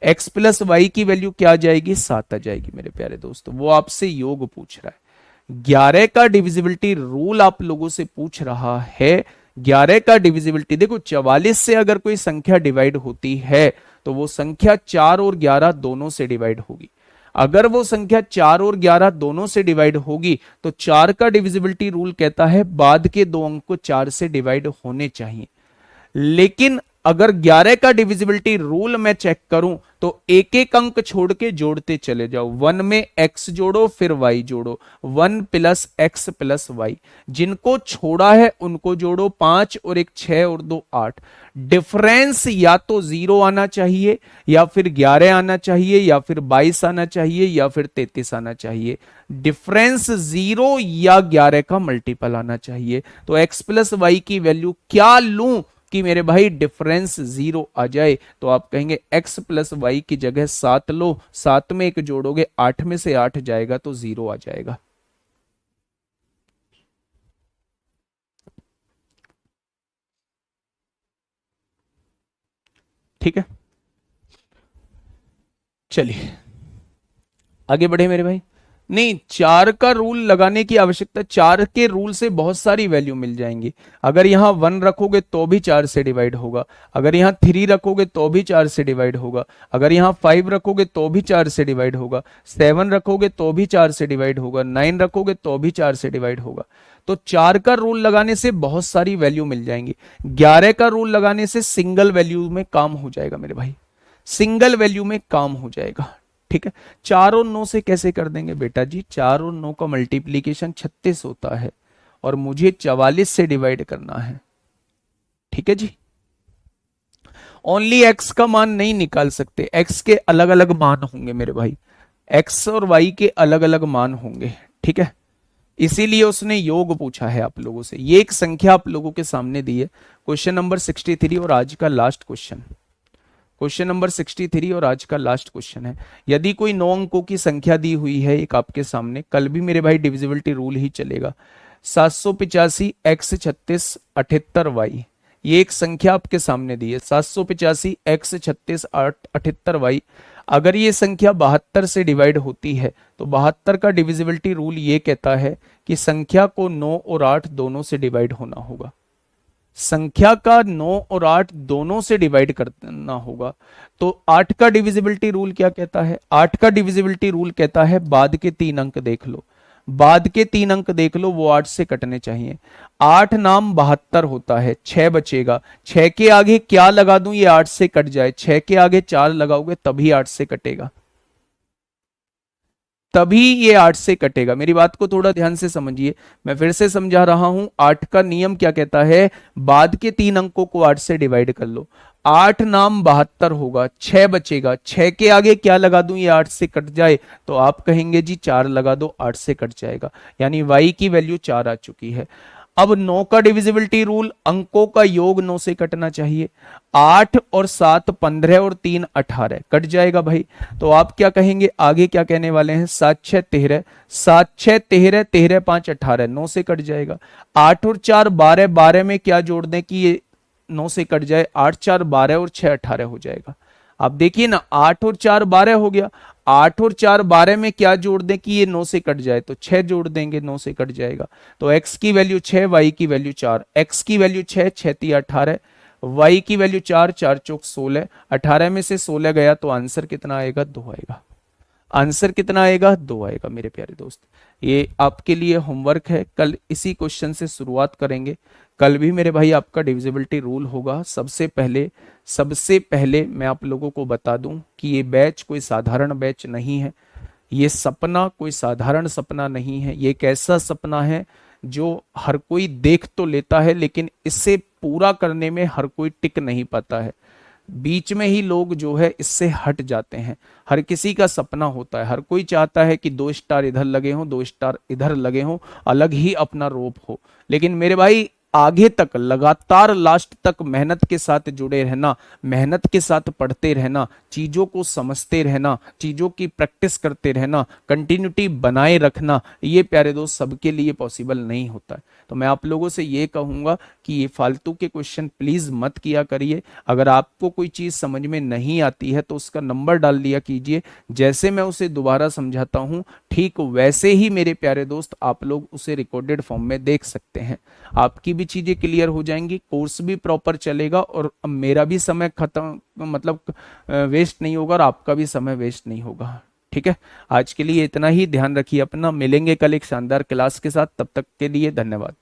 x प्लस वाई की वैल्यू क्या आ जाएगी, 7 आ जाएगी मेरे प्यारे दोस्तों। वो आपसे योग पूछ रहा है, 11 का डिविजिबिलिटी रूल आप लोगों से पूछ रहा है। 11 का डिविजिबिलिटी देखो, 44 से अगर कोई संख्या डिवाइड होती है तो वो संख्या 4 और 11 दोनों से डिवाइड होगी। अगर वो संख्या 4 और 11 दोनों से डिवाइड होगी तो 4 का डिविजिबिलिटी रूल कहता है बाद के दो अंक को 4 से डिवाइड होने चाहिए। लेकिन अगर 11 का डिविजिबिलिटी रूल मैं चेक करूं तो एक एक अंक छोड़ के जोड़ते चले जाओ। 1 में x जोड़ो फिर y जोड़ो, 1 प्लस एक्स प्लस वाई। जिनको छोड़ा है उनको जोड़ो, 5 और एक 6 और 2 8। डिफरेंस या तो 0 आना चाहिए या फिर 11 आना चाहिए या फिर 22 आना चाहिए या फिर 33 आना चाहिए। डिफरेंस 0 या 11 का मल्टीपल आना चाहिए। तो x प्लस वाई की वैल्यू क्या लूं कि मेरे भाई डिफरेंस 0 आ जाए, तो आप कहेंगे x प्लस वाई की जगह 7 लो, 7 में एक जोड़ोगे 8 में से 8 जाएगा तो 0 आ जाएगा। ठीक है, चलिए आगे बढ़े मेरे भाई। नहीं, 4 का रूल लगाने की आवश्यकता, 4 के रूल से बहुत सारी वैल्यू मिल जाएंगी। अगर यहां 1 रखोगे तो भी 4 से डिवाइड होगा, अगर यहां 3 रखोगे तो भी 4 से डिवाइड होगा, अगर यहां 5 रखोगे तो भी 4 से डिवाइड होगा, 7 रखोगे तो भी 4 से डिवाइड होगा, 9 रखोगे तो भी 4 से डिवाइड होगा। तो 4 का रूल लगाने से बहुत सारी वैल्यू मिल जाएंगी। 11 का रूल लगाने से सिंगल वैल्यू में काम हो जाएगा मेरे भाई, सिंगल वैल्यू में काम हो जाएगा। ठीक है, 4 और 9 से कैसे कर देंगे बेटा जी, 4 और 9 का मल्टीप्लीकेशन 36 होता है और मुझे 44 से डिवाइड करना है। ठीक है जी, ओनली x का मान नहीं निकाल सकते, x के अलग अलग मान होंगे मेरे भाई, x और y के अलग अलग मान होंगे। ठीक है, इसीलिए उसने योग पूछा है आप लोगों से। ये एक संख्या आप लोगों के सामने दी है, क्वेश्चन नंबर 63 और आज का लास्ट क्वेश्चन, क्वेश्चन नंबर 63 और आज का लास्ट क्वेश्चन है। यदि कोई 9 अंकों की संख्या दी हुई है एक आपके सामने, कल भी मेरे भाई डिविजिबिलिटी रूल ही चलेगा, 785 x 36 78 y, ये एक संख्या आपके सामने दी है, 785 x 36 78 y। अगर ये संख्या 72 से डिवाइड होती है तो 72 का डिविजिबिलिटी रूल ये कहता है कि संख्या को 9 और 8 दोनों से डिवाइड होना होगा। संख्या का 9 और 8 दोनों से डिवाइड करना होगा। तो 8 का डिविजिबिलिटी रूल क्या कहता है, 8 का डिविजिबिलिटी रूल कहता है बाद के 3 अंक देख लो, बाद के 3 अंक देख लो, वो 8 से कटने चाहिए। 8 नाम 72 होता है, 6 बचेगा, 6 के आगे क्या लगा दूं ये 8 से कट जाए, 6 के आगे 4 लगाओगे तभी 8 से कटेगा, तभी ये 8 से कटेगा। मेरी बात को थोड़ा ध्यान से समझिए, मैं फिर से समझा रहा हूं। 8 का नियम क्या कहता है, बाद के 3 अंकों को 8 से डिवाइड कर लो। 8 नाम 72 होगा, 6 बचेगा, 6 के आगे क्या लगा दूं ये 8 से कट जाए, तो आप कहेंगे जी 4 लगा दो, 8 से कट जाएगा, यानी y की वैल्यू 4 आ चुकी है। अब 9 का डिविजिबिलिटी रूल, अंकों का योग 9 से कटना चाहिए। 8 और 7 15 और 3 18, कट जाएगा भाई। तो आप क्या कहेंगे, आगे क्या कहने वाले हैं, 7 6 13, 7 6 13, 13 5 18, 9 से कट जाएगा। 8 और 4 12, 12 में क्या जोड़ दें कि ये 9 से कट जाए, 8 4 12 और 6 18 हो जाएगा। आप देखिए ना, 8 और 4 12 हो गया, 8 और 4 12 में क्या जोड़ दें कि ये 9 से कट जाए, तो 6 जोड़ देंगे, 9 से कट जाएगा। तो x की वैल्यू 6, y की वैल्यू 4, x की वैल्यू 6, 6 3 18, y की वैल्यू 4, 4 चौक 16, 18 में से 16 गया तो आंसर कितना आएगा, 2 आएगा। आंसर कितना आएगा, 2 आएगा मेरे प्यारे दोस्त। ये आपके लिए होमवर्क है, कल इसी क्वेश्चन से शुरुआत करेंगे। कल भी मेरे भाई आपका डिविजिबिलिटी रूल होगा। सबसे पहले मैं आप लोगों को बता दूं कि ये बैच कोई साधारण बैच नहीं है, ये सपना कोई साधारण सपना नहीं है। ये एक ऐसा सपना है जो हर कोई देख तो लेता है लेकिन इससे पूरा करने में हर कोई टिक नहीं पाता है, बीच में ही लोग जो है इससे हट जाते हैं। हर किसी का सपना होता है, हर कोई चाहता है कि 2 स्टार इधर लगे हों, 2 स्टार इधर लगे हों, अलग ही अपना रोप हो। लेकिन मेरे भाई आगे तक लगातार लास्ट तक मेहनत के साथ जुड़े रहना, मेहनत के साथ पढ़ते रहना, चीजों को समझते रहना, चीजों की प्रैक्टिस करते रहना, कंटिन्यूटी बनाए रखना, ये प्यारे दोस्त सबके लिए पॉसिबल नहीं होता है। तो मैं आप लोगों से ये कहूंगा कि ये फालतू के क्वेश्चन प्लीज मत किया करिए। अगर आपको कोई चीज समझ में नहीं आती है तो उसका नंबर डाल दिया कीजिए, जैसे मैं उसे दोबारा समझाता हूं ठीक वैसे ही मेरे प्यारे दोस्त आप लोग उसे रिकॉर्डेड फॉर्म में देख सकते हैं। आपकी भी चीजें क्लियर हो जाएंगी, कोर्स भी प्रॉपर चलेगा और मेरा भी समय खत्म मतलब वेस्ट नहीं होगा और आपका भी समय वेस्ट नहीं होगा। ठीक है, आज के लिए इतना ही। ध्यान रखिए अपना, मिलेंगे कल एक शानदार क्लास के साथ, तब तक के लिए धन्यवाद।